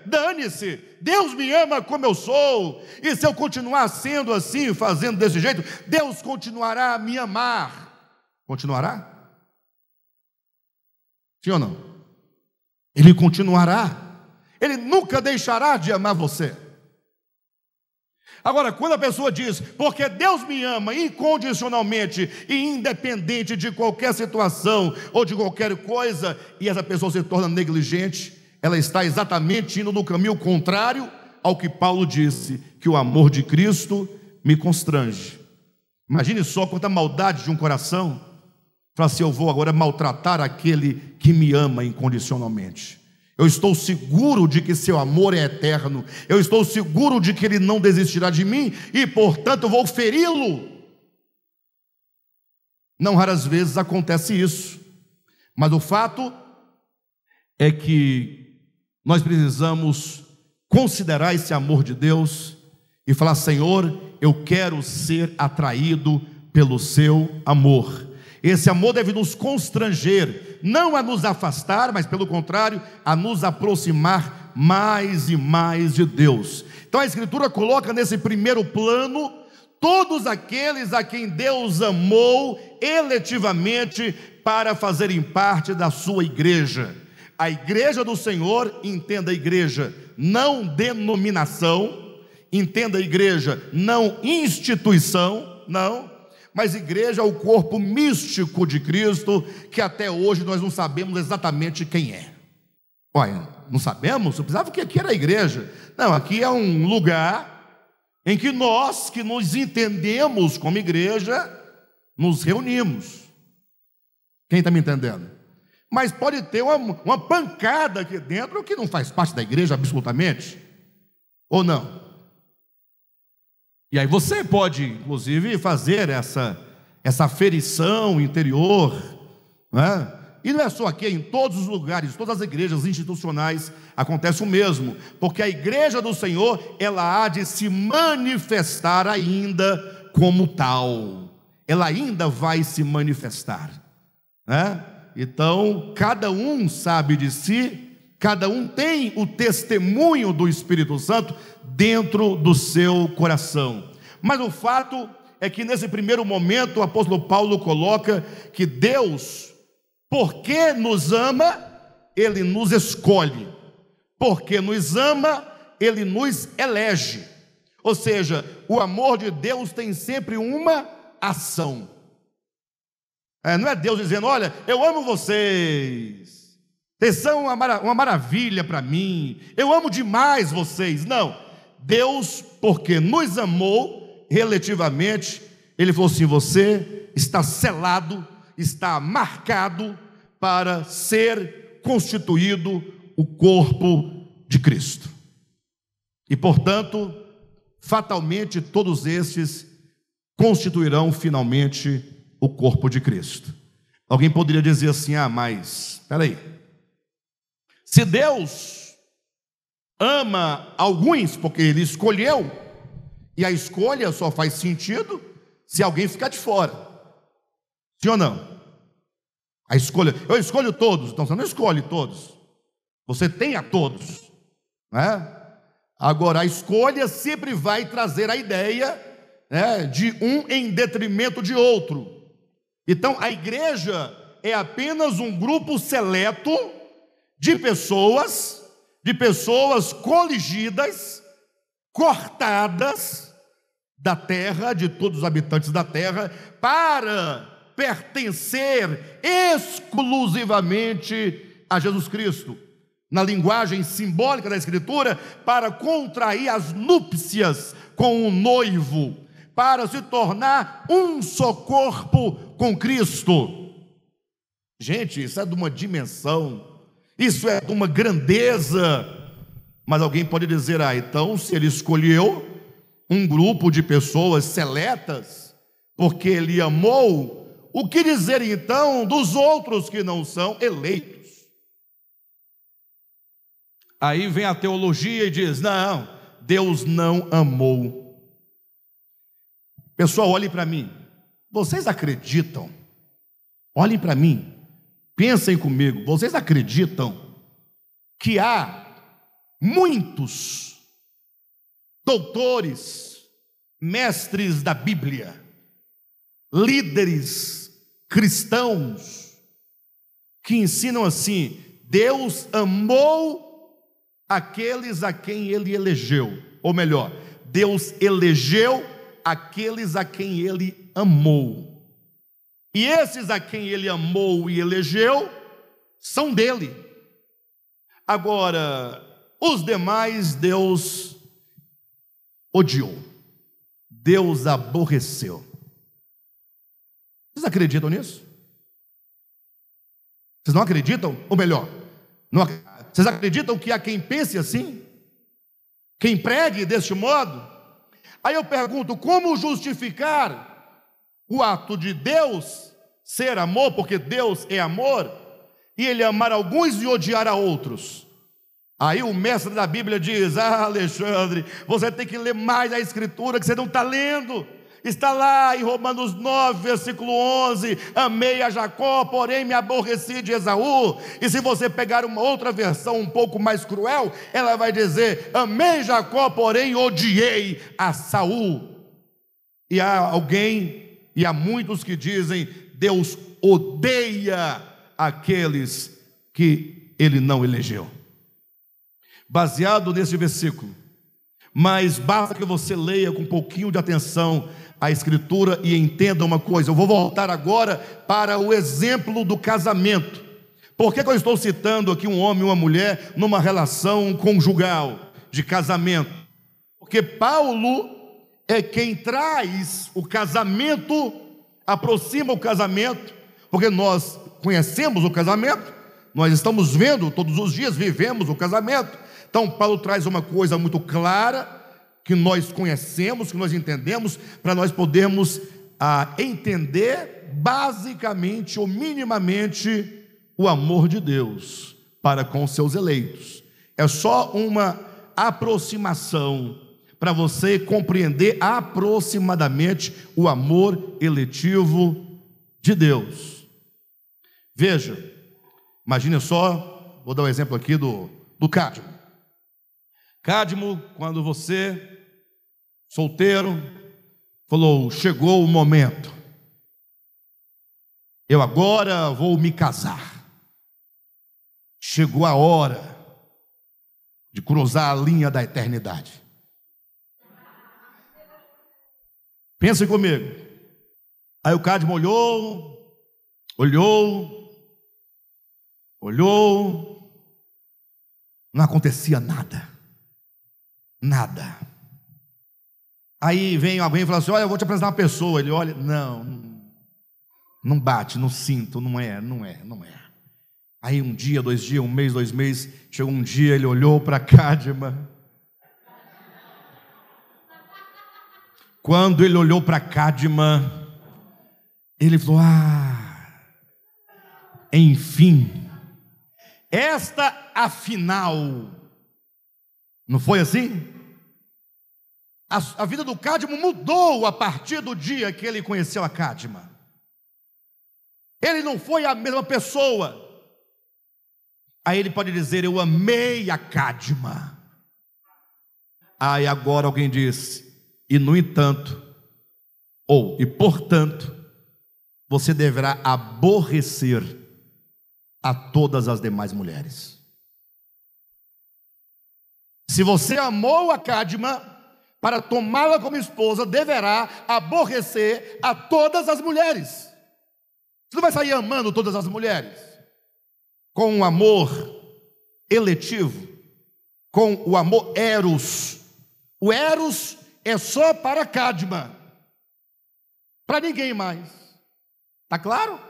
dane-se, Deus me ama como eu sou, e se eu continuar sendo assim, fazendo desse jeito, Deus continuará a me amar. Continuará? Sim ou não? Ele continuará. Ele nunca deixará de amar você. Agora, quando a pessoa diz, porque Deus me ama incondicionalmente e independente de qualquer situação ou de qualquer coisa, e essa pessoa se torna negligente, ela está exatamente indo no caminho contrário ao que Paulo disse, que o amor de Cristo me constrange. Imagine só quanta maldade de um coração. Fala assim, eu vou agora maltratar aquele que me ama incondicionalmente. Eu estou seguro de que seu amor é eterno. Eu estou seguro de que Ele não desistirá de mim e, portanto, eu vou feri-lo. Não raras vezes acontece isso, mas o fato é que nós precisamos considerar esse amor de Deus e falar, Senhor, eu quero ser atraído pelo seu amor. Esse amor deve nos constranger, não a nos afastar, mas pelo contrário, a nos aproximar mais e mais de Deus. Então a Escritura coloca nesse primeiro plano todos aqueles a quem Deus amou eletivamente para fazerem parte da sua igreja. A igreja do Senhor, entenda a igreja, não denominação, entenda a igreja, não instituição, não, mas igreja é o corpo místico de Cristo, que até hoje nós não sabemos exatamente quem é. Olha, não sabemos? Eu pensava que aqui era a igreja. Não, aqui é um lugar em que nós, que nos entendemos como igreja, nos reunimos. Quem está me entendendo? Mas pode ter uma pancada aqui dentro que não faz parte da igreja absolutamente, ou não? E aí você pode, inclusive, fazer essa aferição interior, né? E não é só aqui, em todos os lugares, todas as igrejas institucionais acontece o mesmo, porque a igreja do Senhor, ela há de se manifestar ainda como tal, ela ainda vai se manifestar, né? Então, cada um sabe de si, cada um tem o testemunho do Espírito Santo dentro do seu coração. Mas o fato é que nesse primeiro momento o apóstolo Paulo coloca que Deus, porque nos ama, Ele nos escolhe. Porque nos ama, Ele nos elege. Ou seja, o amor de Deus tem sempre uma ação. Não é Deus dizendo, olha, eu amo vocês, vocês são uma maravilha para mim, eu amo demais vocês. Não, Deus, porque nos amou relativamente, Ele falou assim, você está selado, está marcado para ser constituído o corpo de Cristo. E portanto, fatalmente todos estes constituirão finalmente o corpo de Cristo. Alguém poderia dizer assim, mas espera aí, se Deus ama alguns porque Ele escolheu, e a escolha só faz sentido se alguém ficar de fora, sim ou não? A escolha, eu escolho todos. Então você não escolhe todos, você tem a todos, né? Agora a escolha sempre vai trazer a ideia, né, de um em detrimento de outro. Então a igreja é apenas um grupo seleto de pessoas coligidas, cortadas da terra, de todos os habitantes da terra, para pertencer exclusivamente a Jesus Cristo. Na linguagem simbólica da Escritura, para contrair as núpcias com o noivo, para se tornar um só corpo com Cristo. Gente, isso é de uma dimensão, isso é de uma grandeza. Mas alguém pode dizer, então se Ele escolheu um grupo de pessoas seletas, porque Ele amou, o que dizer então dos outros que não são eleitos? Aí vem a teologia e diz, não, Deus não amou. Pessoal, olhem para mim, vocês acreditam? Olhem para mim, pensem comigo, vocês acreditam que há muitos doutores, mestres da Bíblia, líderes cristãos, que ensinam assim, Deus amou aqueles a quem Ele elegeu, ou melhor, Deus elegeu aqueles a quem Ele amou, e esses a quem Ele amou e elegeu, são dele. Agora, os demais Deus odiou, Deus aborreceu. Vocês acreditam nisso? Vocês não acreditam? Ou melhor, vocês acreditam que há quem pense assim? Quem pregue deste modo? Aí eu pergunto, como justificar o ato de Deus ser amor, porque Deus é amor, e Ele amar alguns e odiar a outros? Aí o mestre da Bíblia diz, Alexandre, você tem que ler mais a Escritura, que você não está lendo. Está lá em Romanos 9, versículo 11, amei a Jacó, porém me aborreci de Esaú. E se você pegar uma outra versão um pouco mais cruel, ela vai dizer, amei Jacó, porém odiei a Saul. E há alguém, e há muitos que dizem, Deus odeia aqueles que Ele não elegeu. Baseado nesse versículo, mas basta que você leia com um pouquinho de atenção a Escritura e entenda uma coisa. Eu vou voltar agora para o exemplo do casamento. Por que eu estou citando aqui um homem e uma mulher numa relação conjugal, de casamento? Porque Paulo é quem traz o casamento, aproxima o casamento, porque nós conhecemos o casamento, nós estamos vendo todos os dias, vivemos o casamento. Então Paulo traz uma coisa muito clara, que nós conhecemos, que nós entendemos, para nós podermos entender basicamente ou minimamente o amor de Deus para com seus eleitos. É só uma aproximação para você compreender aproximadamente o amor eletivo de Deus. Veja, imagine só, vou dar um exemplo aqui do Cadmo. Cadmo, quando você, solteiro, falou, chegou o momento, eu agora vou me casar. Chegou a hora de cruzar a linha da eternidade. Pensa comigo. Aí o Cadmo olhou, não acontecia nada. Aí vem alguém e fala assim, olha, eu vou te apresentar uma pessoa. Ele olha, não bate, não sinto, não é. Aí um dia, 2 dias, 1 mês, 2 meses, chegou um dia, ele olhou para Cadma. Quando ele olhou para Cadma, ele falou, enfim, esta afinal, não foi assim? A vida do Cadmo mudou a partir do dia que ele conheceu a Cadma. Ele não foi a mesma pessoa. Aí ele pode dizer, eu amei a Cadma. Aí agora alguém diz, e no entanto, e portanto, você deverá aborrecer a todas as demais mulheres. Se você amou a Cadma, para tomá-la como esposa, deverá aborrecer a todas as mulheres. Você não vai sair amando todas as mulheres com um amor eletivo, com o amor eros. O eros é só para Cadma, para ninguém mais. Está claro?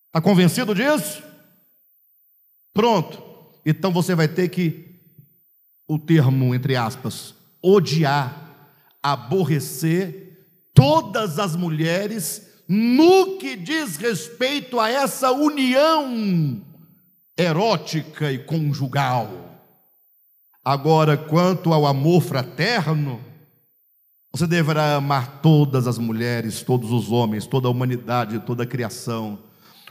Está convencido disso? Pronto. Então você vai ter que, o termo entre aspas, odiar, aborrecer todas as mulheres no que diz respeito a essa união erótica e conjugal. Agora, quanto ao amor fraterno, você deverá amar todas as mulheres, todos os homens, toda a humanidade, toda a criação.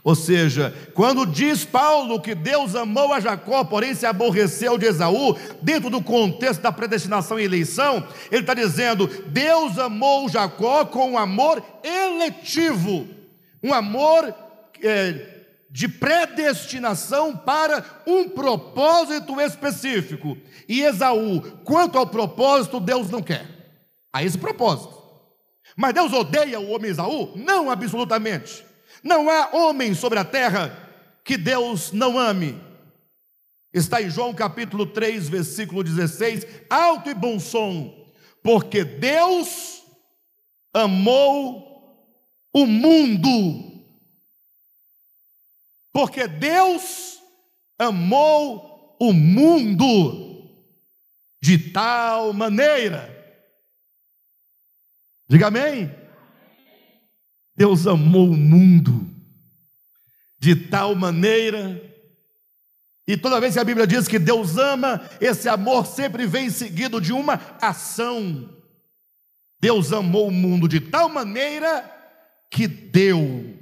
Ou seja, quando diz Paulo que Deus amou a Jacó, porém se aborreceu de Esaú, dentro do contexto da predestinação e eleição, ele está dizendo, Deus amou Jacó com um amor eletivo, um amor de predestinação para um propósito específico. E Esaú, quanto ao propósito, Deus não quer a esse propósito. Mas Deus odeia o homem Esaú? Não, absolutamente. Não há homem sobre a terra que Deus não ame. Está em João capítulo 3, versículo 16, alto e bom som, porque Deus amou o mundo. Porque Deus amou o mundo de tal maneira. Diga amém. Deus amou o mundo de tal maneira, e toda vez que a Bíblia diz que Deus ama, esse amor sempre vem seguido de uma ação. Deus amou o mundo de tal maneira que deu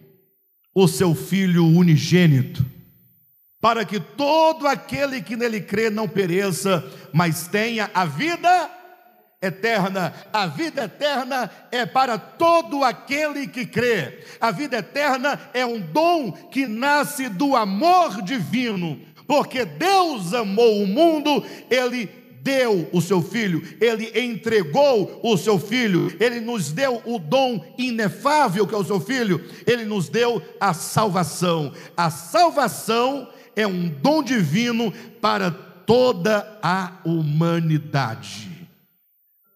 o seu Filho unigênito, para que todo aquele que nele crê não pereça, mas tenha a vida eterna. A vida eterna é para todo aquele que crê. A vida eterna é um dom que nasce do amor divino, porque Deus amou o mundo, Ele deu o seu Filho, Ele entregou o seu Filho, Ele nos deu o dom inefável que é o seu Filho, Ele nos deu a salvação. A salvação é um dom divino para toda a humanidade.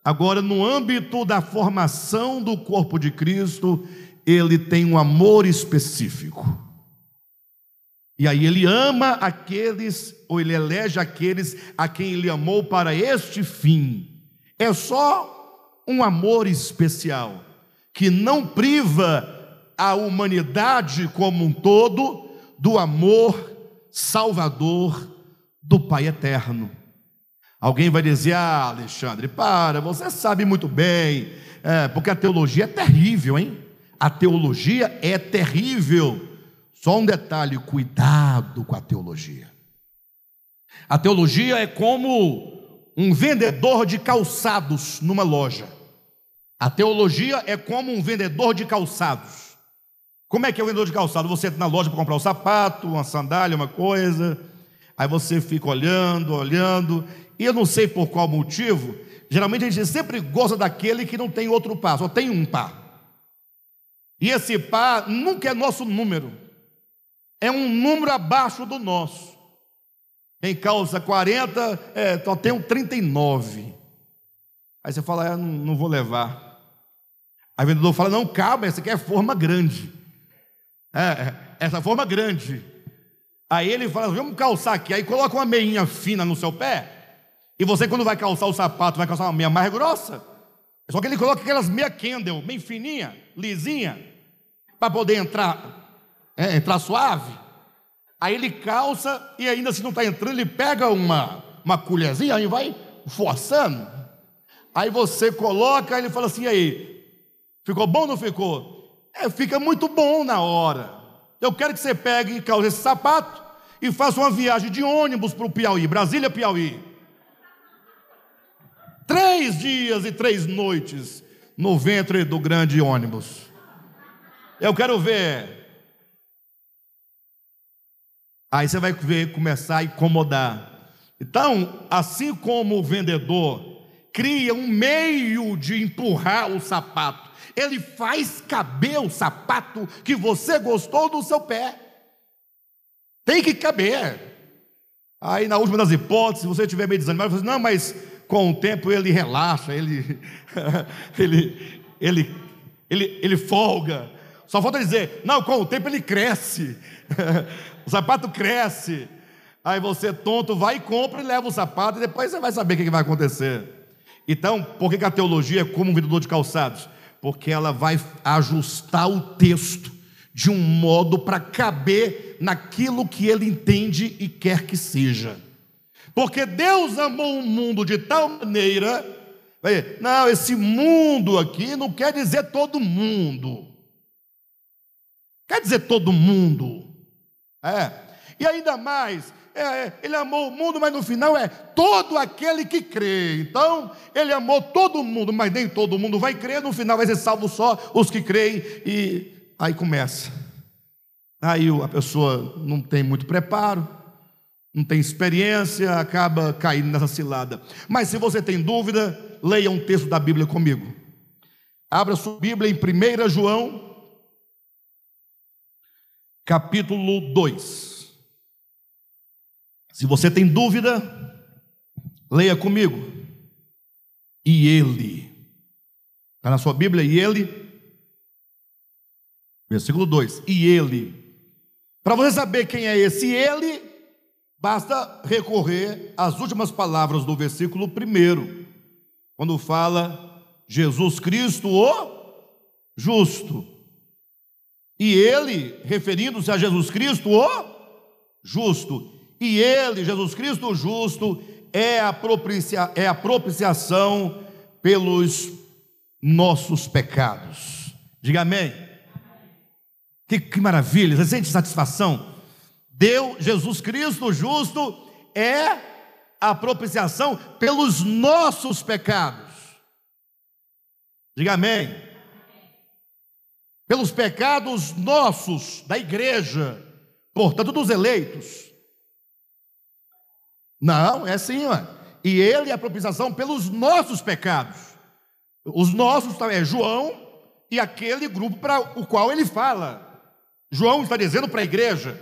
Agora, no âmbito da formação do corpo de Cristo, Ele tem um amor específico. E aí Ele ama aqueles, ou Ele elege aqueles a quem Ele amou para este fim. É só um amor especial, que não priva a humanidade como um todo do amor salvador do Pai eterno. Alguém vai dizer: ah, Alexandre, você sabe muito bem, porque a teologia é terrível, hein? A teologia é terrível. Só um detalhe: cuidado com a teologia. A teologia é como um vendedor de calçados numa loja. A teologia é como um vendedor de calçados. Como é que é o vendedor de calçado? Você entra na loja para comprar um sapato, uma sandália, uma coisa, aí você fica olhando, e eu não sei por qual motivo, geralmente a gente sempre gosta daquele que não tem outro par, só tem um par. E esse par nunca é nosso número. É um número abaixo do nosso. Quem calça 40, só tem um 39. Aí você fala: não vou levar. Aí o vendedor fala: não, cabe, essa aqui é forma grande. Essa forma grande. Aí ele fala: vamos calçar aqui. Aí coloca uma meinha fina no seu pé. E você, quando vai calçar o sapato, vai calçar uma meia mais grossa. Só que ele coloca aquelas meia Kendall, bem fininha, lisinha, para poder entrar suave. Aí ele calça, e ainda se não está entrando, ele pega uma colherzinha e vai forçando. Aí você coloca, ele fala assim: aí, ficou bom ou não ficou? Fica muito bom na hora. Eu quero que você pegue e calce esse sapato e faça uma viagem de ônibus para o Piauí, Brasília, Piauí. 3 dias e 3 noites no ventre do grande ônibus. Eu quero ver. Aí você vai ver começar a incomodar. Então, assim como o vendedor cria um meio de empurrar o sapato, ele faz caber o sapato que você gostou do seu pé. Tem que caber. Aí, na última das hipóteses, se você estiver meio desanimado, você diz: não, mas com o tempo ele relaxa, ele folga. Só falta dizer: não, com o tempo ele cresce. O sapato cresce. Aí você, tonto, vai e compra e leva o sapato, e depois você vai saber o que vai acontecer. Então, por que a teologia é como um vendedor de calçados? Porque ela vai ajustar o texto de um modo para caber naquilo que ele entende e quer que seja. Porque Deus amou o mundo de tal maneira. Não, esse mundo aqui não quer dizer todo mundo. Quer dizer todo mundo. E ainda mais, ele amou o mundo, mas no final é todo aquele que crê. Então, ele amou todo mundo, mas nem todo mundo vai crer. No final vai ser salvo só os que creem. E aí começa. Aí a pessoa não tem muito preparo, não tem experiência, acaba caindo nessa cilada. Mas se você tem dúvida, leia um texto da Bíblia comigo. Abra sua Bíblia em 1 João, capítulo 2. Se você tem dúvida, leia comigo. E ele, está na sua Bíblia, e ele, versículo 2, e ele. Para você saber quem é esse ele, basta recorrer às últimas palavras do versículo 1, quando fala Jesus Cristo, o justo. E ele, referindo-se a Jesus Cristo, o justo. E ele, Jesus Cristo, o justo, é a propiciação pelos nossos pecados. Diga amém. Que maravilha, você sente satisfação? Deus, Jesus Cristo, o justo, é a propiciação pelos nossos pecados. Diga amém. Pelos pecados nossos, da igreja, portanto dos eleitos. Não, é assim, E ele é a propiciação pelos nossos pecados. Os nossos é João e aquele grupo para o qual ele fala. João está dizendo para a igreja: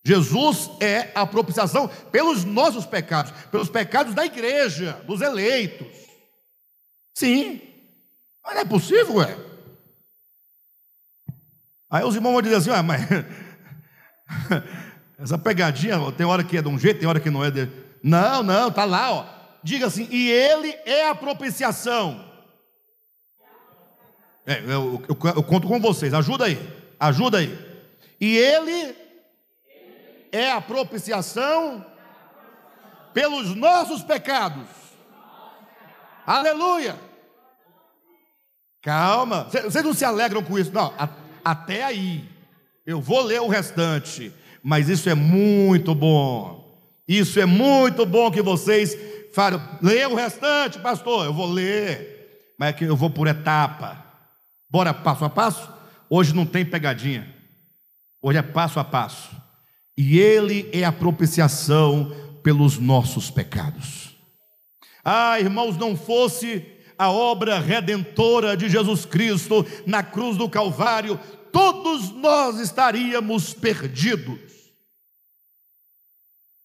Jesus é a propiciação pelos nossos pecados, pelos pecados da igreja, dos eleitos. Sim, mas não é possível, é. Aí os irmãos vão dizer assim: mas essa pegadinha, tem hora que é de um jeito, tem hora que não é de... Não, está lá, ó. Diga assim: e ele é a propiciação. Eu conto com vocês, ajuda aí. E ele é a propiciação pelos nossos pecados. Aleluia. Calma, vocês não se alegram com isso? Não, até aí. Eu vou ler o restante, mas isso é muito bom. Isso é muito bom que vocês falem. Lê o restante, pastor. Eu vou ler, mas é que eu vou por etapa. Bora passo a passo? Hoje não tem pegadinha. Hoje é passo a passo. E ele é a propiciação pelos nossos pecados. Irmãos, não fosse a obra redentora de Jesus Cristo na cruz do Calvário, todos nós estaríamos perdidos.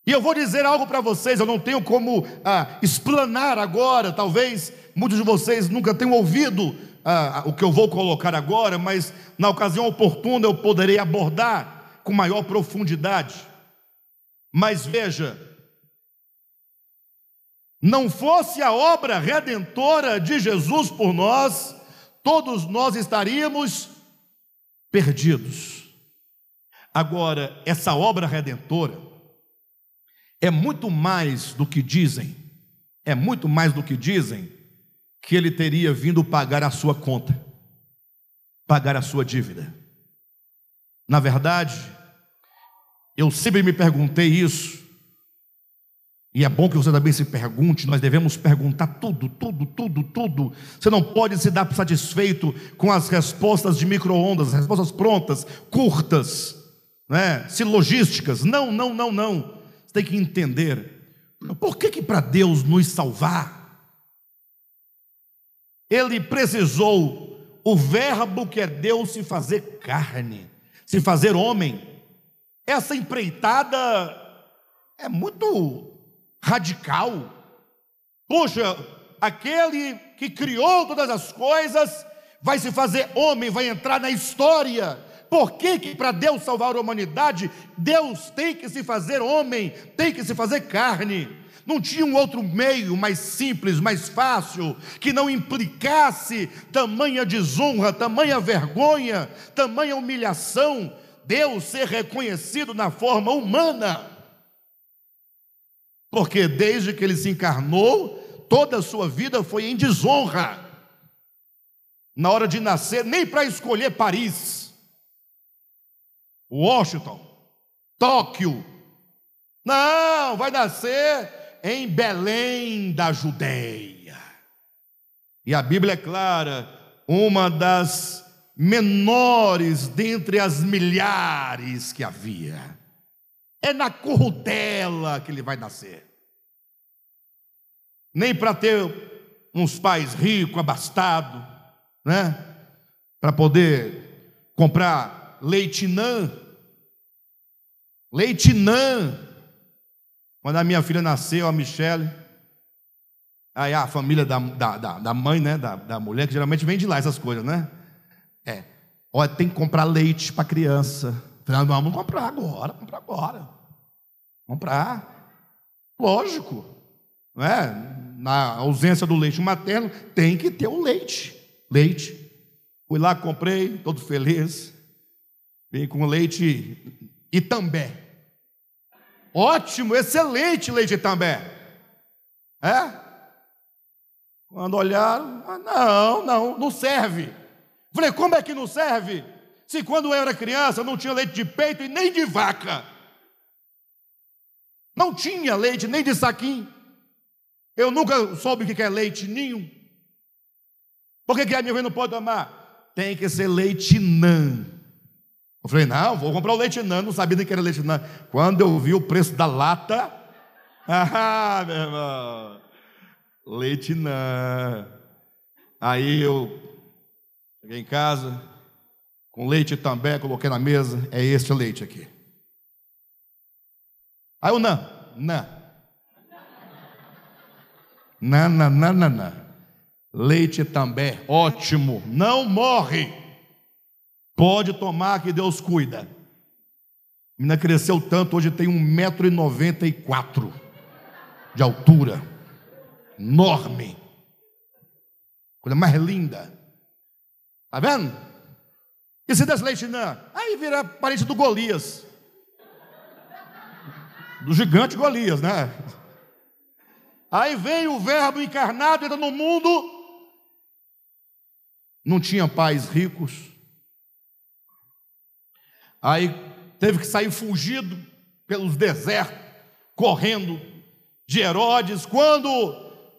E eu vou dizer algo para vocês, eu não tenho como explanar agora, talvez muitos de vocês nunca tenham ouvido o que eu vou colocar agora, mas na ocasião oportuna eu poderei abordar com maior profundidade. Mas veja, não fosse a obra redentora de Jesus por nós, todos nós estaríamos perdidos. Agora, essa obra redentora é muito mais do que dizem, que ele teria vindo pagar a sua conta, pagar a sua dívida. Na verdade, eu sempre me perguntei isso, e é bom que você também se pergunte. Nós devemos perguntar tudo. Você não pode se dar satisfeito com as respostas de micro-ondas, as respostas prontas, curtas, né? Silogísticas. Não. Você tem que entender, por que para Deus nos salvar, Ele precisou o verbo que é Deus se fazer carne, se fazer homem. Essa empreitada é muito radical. Poxa, aquele que criou todas as coisas vai se fazer homem, vai entrar na história. Por que para Deus salvar a humanidade, Deus tem que se fazer homem, tem que se fazer carne? Não tinha um outro meio mais simples, mais fácil, que não implicasse tamanha desonra, tamanha vergonha, tamanha humilhação, Deus ser reconhecido na forma humana? Porque desde que ele se encarnou, toda a sua vida foi em desonra. Na hora de nascer, nem para escolher Paris, Washington, Tóquio, não, vai nascer em Belém da Judeia. E a Bíblia é clara, uma das menores dentre as milhares que havia. É na Corrutela que ele vai nascer. Nem para ter uns pais ricos, abastados, né? Para poder comprar leite Nã. Quando a minha filha nasceu, a Michele, aí a família da mãe, né? Da mulher, que geralmente vem de lá essas coisas, né? Olha, tem que comprar leite para a criança. Falei, vamos comprar agora. Lógico, não é? Na ausência do leite materno, tem que ter o leite. Fui lá, comprei, todo feliz. Vim com leite Itambé. Ótimo, excelente leite Itambé. Quando olharam, não serve. Falei, como é que não serve? Se quando eu era criança não tinha leite de peito e nem de vaca. Não tinha leite nem de saquinho. Eu nunca soube o que é leite ninho. Por que a minha mãe não pode tomar? Tem que ser leite Nã. Eu falei, não, vou comprar o leite Nã. Não sabia nem que era leite Nã. Quando eu vi o preço da lata, meu irmão, Leite não. Aí eu cheguei em casa, com leite também, coloquei na mesa. É este leite aqui. Aí eu não. Leite também, ótimo. Não morre. Pode tomar que Deus cuida. A menina cresceu tanto, hoje tem 1,94 m de altura. Enorme. Coisa mais linda. Tá vendo? E se desse leite não? Aí vira parente do Golias. Do gigante Golias, né? Aí vem o verbo encarnado, entra no mundo. Não tinha pais ricos. Aí teve que sair fugido pelos desertos, correndo de Herodes. Quando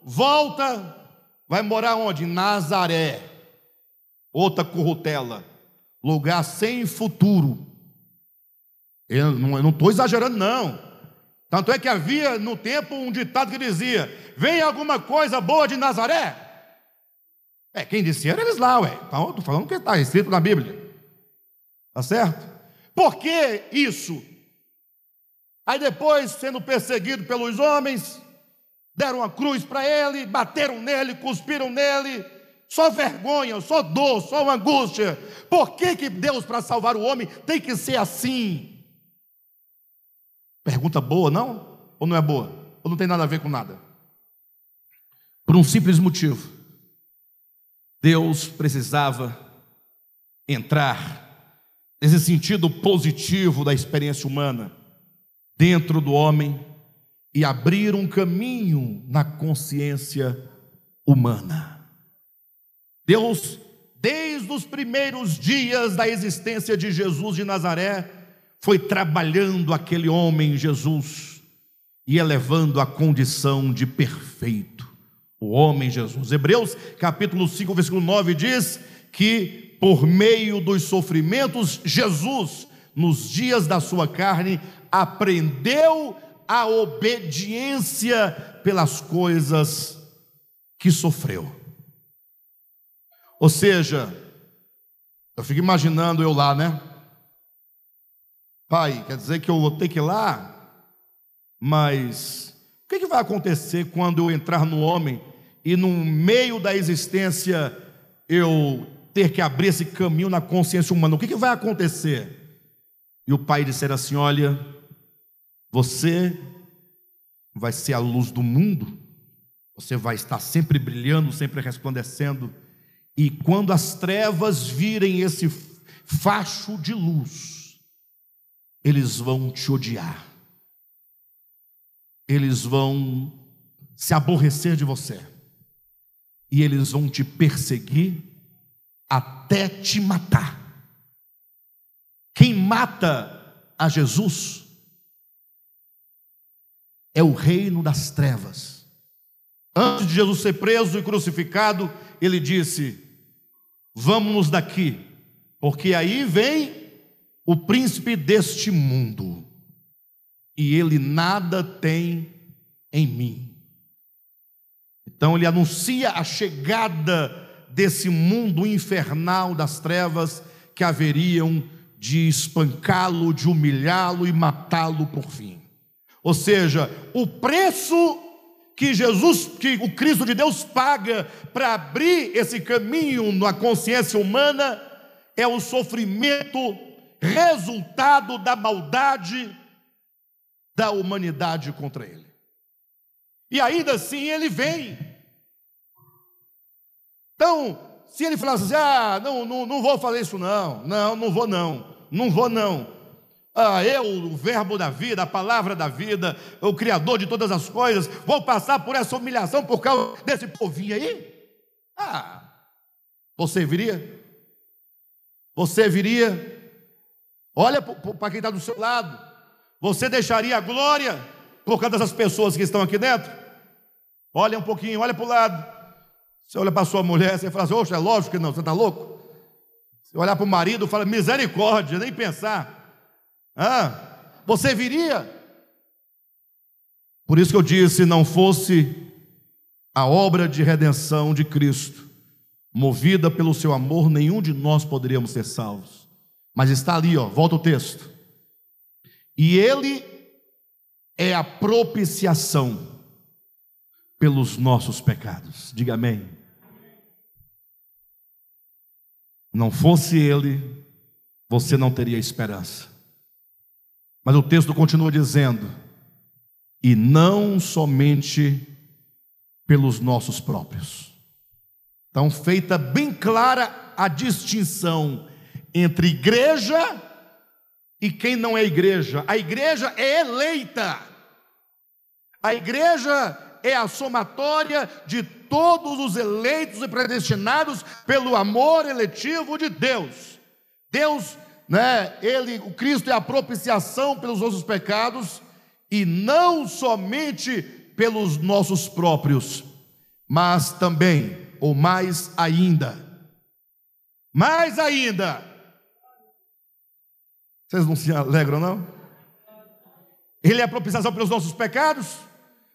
volta, vai morar onde? Em Nazaré. Outra corrutela, lugar sem futuro. Eu não estou exagerando, não. Tanto é que havia no tempo um ditado que dizia: vem alguma coisa boa de Nazaré? Quem disse era eles lá, Então, estou falando que está escrito na Bíblia. Tá certo? Por que isso? Aí depois, sendo perseguido pelos homens, deram uma cruz para ele, bateram nele, cuspiram nele. Só vergonha, só dor, só angústia. Por que Deus, para salvar o homem, tem que ser assim? Pergunta boa, não? Ou não é boa? Ou não tem nada a ver com nada? Por um simples motivo. Deus precisava entrar nesse sentido positivo da experiência humana dentro do homem e abrir um caminho na consciência humana. Deus, desde os primeiros dias da existência de Jesus de Nazaré, foi trabalhando aquele homem Jesus e elevando a condição de perfeito, o homem Jesus. Hebreus capítulo 5, versículo 9 diz que por meio dos sofrimentos, Jesus, nos dias da sua carne, aprendeu a obediência pelas coisas que sofreu. Ou seja, eu fico imaginando eu lá, né? Pai, quer dizer que eu vou ter que ir lá? Mas o que vai acontecer quando eu entrar no homem e no meio da existência eu ter que abrir esse caminho na consciência humana? O que vai acontecer? E o pai disser assim: olha, você vai ser a luz do mundo, você vai estar sempre brilhando, sempre resplandecendo, e quando as trevas virem esse facho de luz, eles vão te odiar, eles vão se aborrecer de você, e eles vão te perseguir até te matar. Quem mata a Jesus é o reino das trevas. Antes de Jesus ser preso e crucificado, ele disse: vamos daqui, porque aí vem o príncipe deste mundo, e ele nada tem em mim. Então ele anuncia a chegada desse mundo infernal das trevas, que haveriam de espancá-lo, de humilhá-lo e matá-lo por fim. Ou seja, o preço que o Cristo de Deus paga para abrir esse caminho na consciência humana é o sofrimento resultado da maldade da humanidade contra ele. E ainda assim ele vem. Então, se ele falasse assim: não vou fazer isso não vou não. Eu, o verbo da vida, a palavra da vida, o criador de todas as coisas, vou passar por essa humilhação por causa desse povinho aí? Você viria? Você viria? Olha para quem está do seu lado. Você deixaria a glória por causa dessas pessoas que estão aqui dentro? Olha um pouquinho, olha para o lado. Você olha para a sua mulher, você fala assim: oxe, é lógico que não, você está louco? Você olhar para o marido, fala: misericórdia, nem pensar. Você viria? Por isso que eu disse: se não fosse a obra de redenção de Cristo, movida pelo seu amor, nenhum de nós poderíamos ser salvos. Mas está ali, volta o texto. E ele é a propiciação pelos nossos pecados. Diga amém. Não fosse ele, você não teria esperança. Mas o texto continua dizendo: e não somente pelos nossos próprios. Então, feita bem clara a distinção entre igreja e quem não é igreja. A igreja é eleita. A igreja é a somatória de todos os eleitos e predestinados pelo amor eletivo de Deus. Deus, o Cristo é a propiciação pelos nossos pecados, e não somente pelos nossos próprios, mas também, ou mais ainda, vocês não se alegram, não? Ele é a propiciação pelos nossos pecados,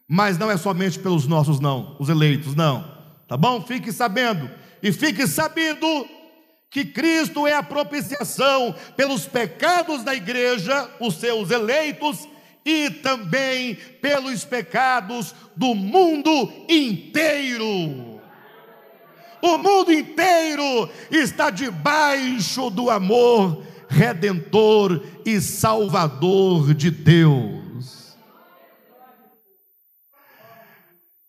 mas não é somente pelos nossos, não, os eleitos, não, tá bom? Fique sabendo, e fique sabendo que Cristo é a propiciação pelos pecados da igreja, os seus eleitos, e também pelos pecados do mundo inteiro. O mundo inteiro está debaixo do amor redentor e salvador de Deus.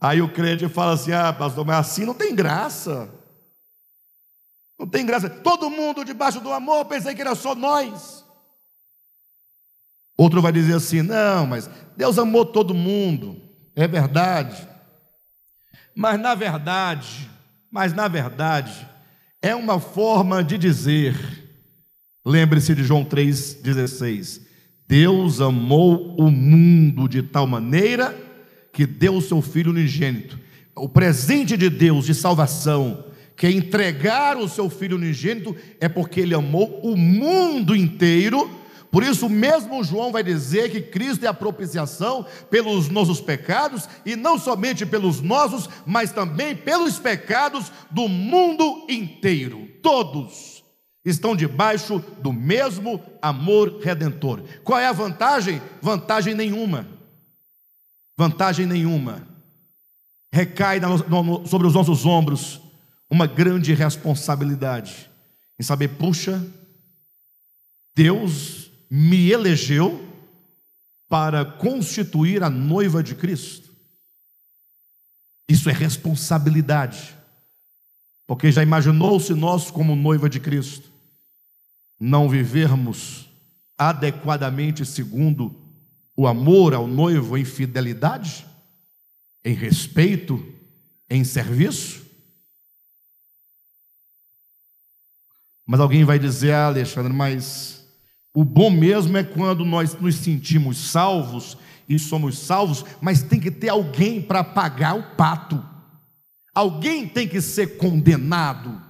Aí o crente fala assim: pastor, mas assim não tem graça. Não tem graça. Todo mundo debaixo do amor, pensei que era só nós. Outro vai dizer assim: não, mas Deus amou todo mundo. É verdade. Mas na verdade, é uma forma de dizer. Lembre-se de João 3,16. Deus amou o mundo de tal maneira que deu o seu Filho unigênito. O presente de Deus de salvação, que é entregar o seu Filho unigênito, é porque Ele amou o mundo inteiro. Por isso mesmo João vai dizer que Cristo é a propiciação pelos nossos pecados, e não somente pelos nossos, mas também pelos pecados do mundo inteiro. Todos estão debaixo do mesmo amor redentor. Qual é a vantagem? Vantagem nenhuma. Recai sobre os nossos ombros uma grande responsabilidade em saber: puxa, Deus me elegeu para constituir a noiva de Cristo. Isso é responsabilidade. Porque já imaginou se nós, como noiva de Cristo, não vivermos adequadamente segundo o amor ao noivo, em fidelidade, em respeito, em serviço? Mas alguém vai dizer: Alexandre, mas o bom mesmo é quando nós nos sentimos salvos e somos salvos, mas tem que ter alguém para pagar o pato. Alguém tem que ser condenado.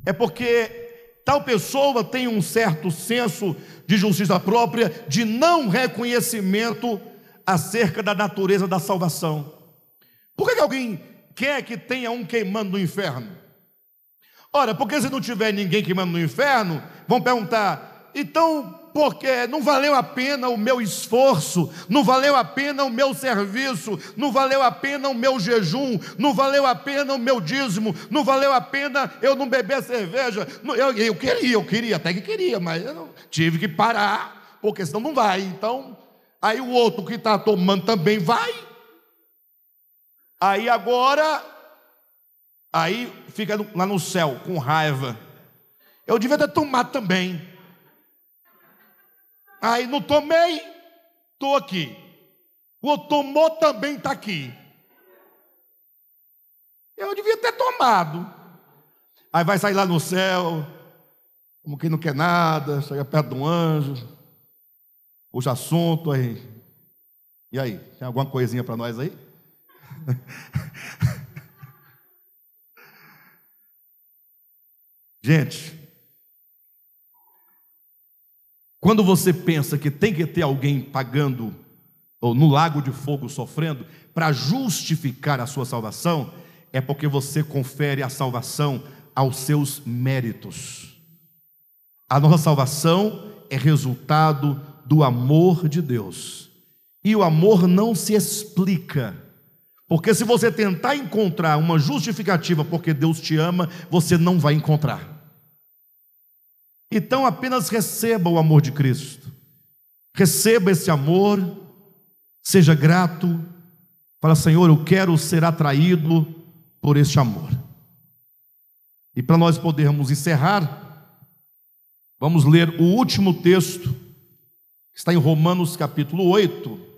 É porque tal pessoa tem um certo senso de justiça própria, de não reconhecimento acerca da natureza da salvação. Por que alguém quer que tenha um queimando no inferno? Ora, porque se não tiver ninguém queimando no inferno, vão perguntar: então, porque não valeu a pena o meu esforço, não valeu a pena o meu serviço, não valeu a pena o meu jejum, não valeu a pena o meu dízimo, não valeu a pena eu não beber cerveja. Eu queria, até que queria, mas eu tive que parar, porque senão não vai. Então, aí o outro que está tomando também vai. Aí agora, fica lá no céu com raiva. Eu devia ter tomado também. Aí não tomei, estou aqui. O outro tomou, também está aqui. Eu devia ter tomado. Aí vai sair lá no céu, como quem não quer nada, chega perto de um anjo, puxa assunto aí. E aí, tem alguma coisinha para nós aí? Gente, quando você pensa que tem que ter alguém pagando ou no lago de fogo sofrendo, para justificar a sua salvação, é porque você confere a salvação aos seus méritos. A nossa salvação é resultado do amor de Deus. E o amor não se explica, porque se você tentar encontrar uma justificativa porque Deus te ama, você não vai encontrar. Então apenas receba o amor de Cristo. Receba esse amor, seja grato. Fala: Senhor, eu quero ser atraído por este amor. E para nós podermos encerrar, vamos ler o último texto, que está em Romanos capítulo 8.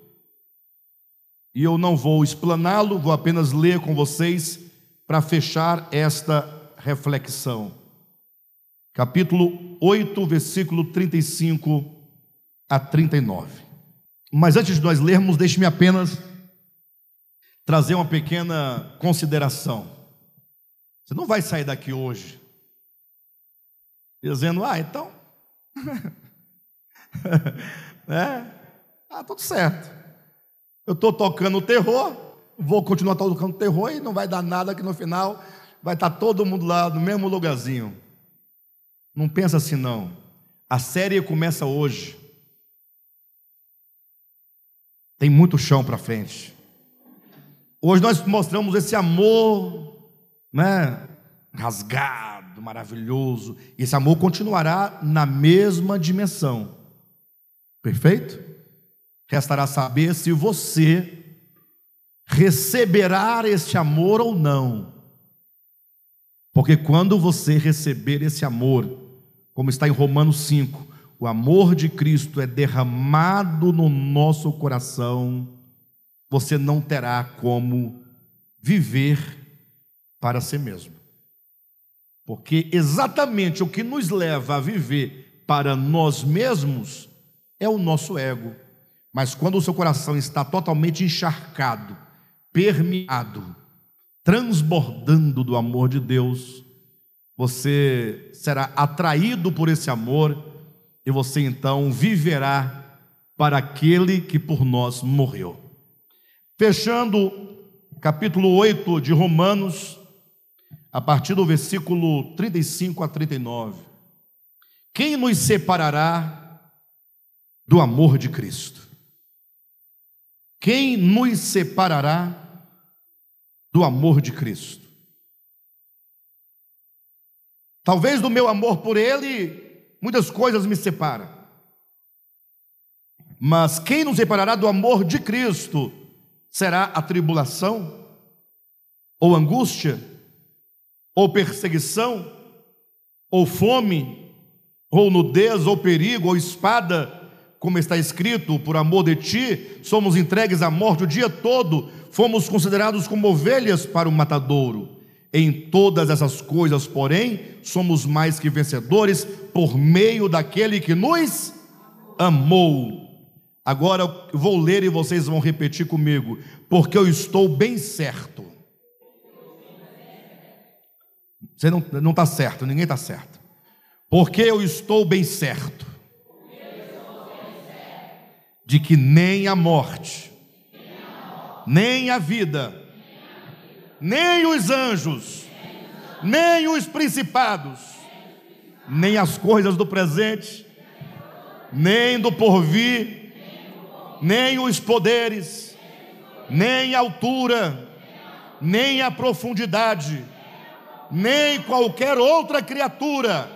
E eu não vou explaná-lo, vou apenas ler com vocês para fechar esta reflexão. Capítulo 8, versículo 35 a 39. Mas antes de nós lermos, deixe-me apenas trazer uma pequena consideração. Você não vai sair daqui hoje dizendo: então tudo certo, eu estou tocando terror, vou continuar tocando terror e não vai dar nada, que no final vai estar todo mundo lá no mesmo lugarzinho. Não pensa assim não. A série começa hoje. Tem muito chão para frente. Hoje nós mostramos esse amor, rasgado, maravilhoso. E esse amor continuará na mesma dimensão. Perfeito? Restará saber se você receberá este amor ou não. Porque quando você receber esse amor, como está em Romanos 5, o amor de Cristo é derramado no nosso coração, você não terá como viver para si mesmo. Porque exatamente o que nos leva a viver para nós mesmos é o nosso ego. Mas quando o seu coração está totalmente encharcado, permeado, transbordando do amor de Deus, você será atraído por esse amor e você então viverá para aquele que por nós morreu. Fechando capítulo 8 de Romanos, a partir do versículo 35 a 39. Quem nos separará do amor de Cristo? Quem nos separará do amor de Cristo? Talvez do meu amor por Ele, muitas coisas me separam. Mas quem nos separará do amor de Cristo? Será a tribulação? Ou angústia? Ou perseguição? Ou fome? Ou nudez? Ou perigo? Ou espada? Como está escrito: por amor de ti, somos entregues à morte o dia todo, fomos considerados como ovelhas para o matadouro. Em todas essas coisas, porém, somos mais que vencedores por meio daquele que nos amou. Agora eu vou ler e vocês vão repetir comigo: porque eu estou bem certo. Você não está certo, ninguém está certo. Porque eu estou bem certo de que nem a morte, nem a vida, nem os anjos, nem os principados, nem as coisas do presente, nem do porvir, nem os poderes, nem a altura, nem a profundidade, nem qualquer outra criatura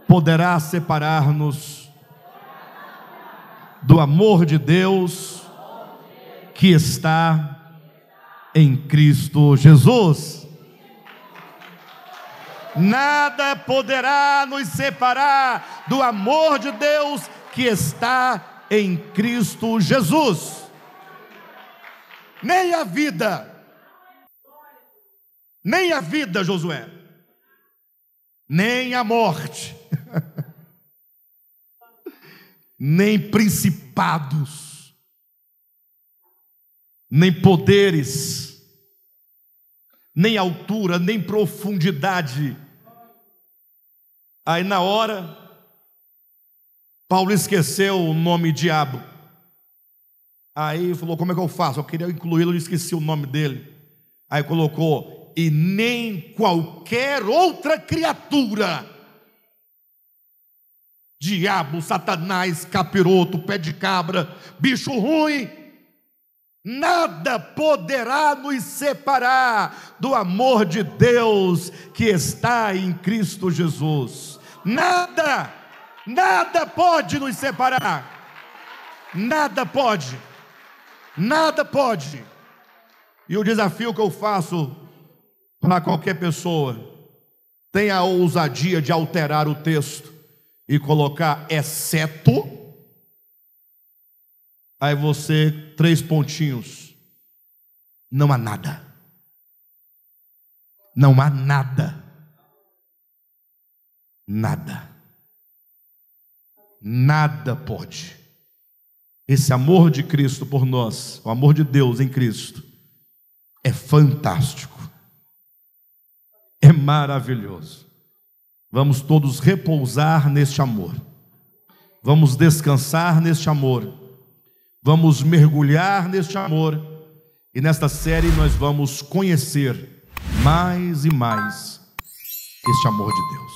poderá separar-nos do amor de Deus que está em Cristo Jesus. Nada poderá nos separar do amor de Deus que está em Cristo Jesus. Nem a vida, Josué, nem a morte, nem principados, nem poderes, nem altura, nem profundidade. Aí na hora, Paulo esqueceu o nome diabo. Aí falou, como é que eu faço? Eu queria incluí-lo, eu esqueci o nome dele. Aí colocou, e nem qualquer outra criatura, diabo, satanás, capiroto, pé de cabra, bicho ruim, nada poderá nos separar do amor de Deus que está em Cristo Jesus. Nada pode nos separar. Nada pode. E o desafio que eu faço para qualquer pessoa, tenha a ousadia de alterar o texto e colocar exceto. Aí você, 3 pontinhos. Não há nada. Não há nada. Nada pode. Esse amor de Cristo por nós, o amor de Deus em Cristo, é fantástico. É maravilhoso. Vamos todos repousar neste amor. Vamos descansar neste amor. Vamos mergulhar neste amor. E nesta série nós vamos conhecer mais e mais este amor de Deus.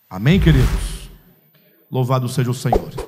Amém, queridos? Louvado seja o Senhor.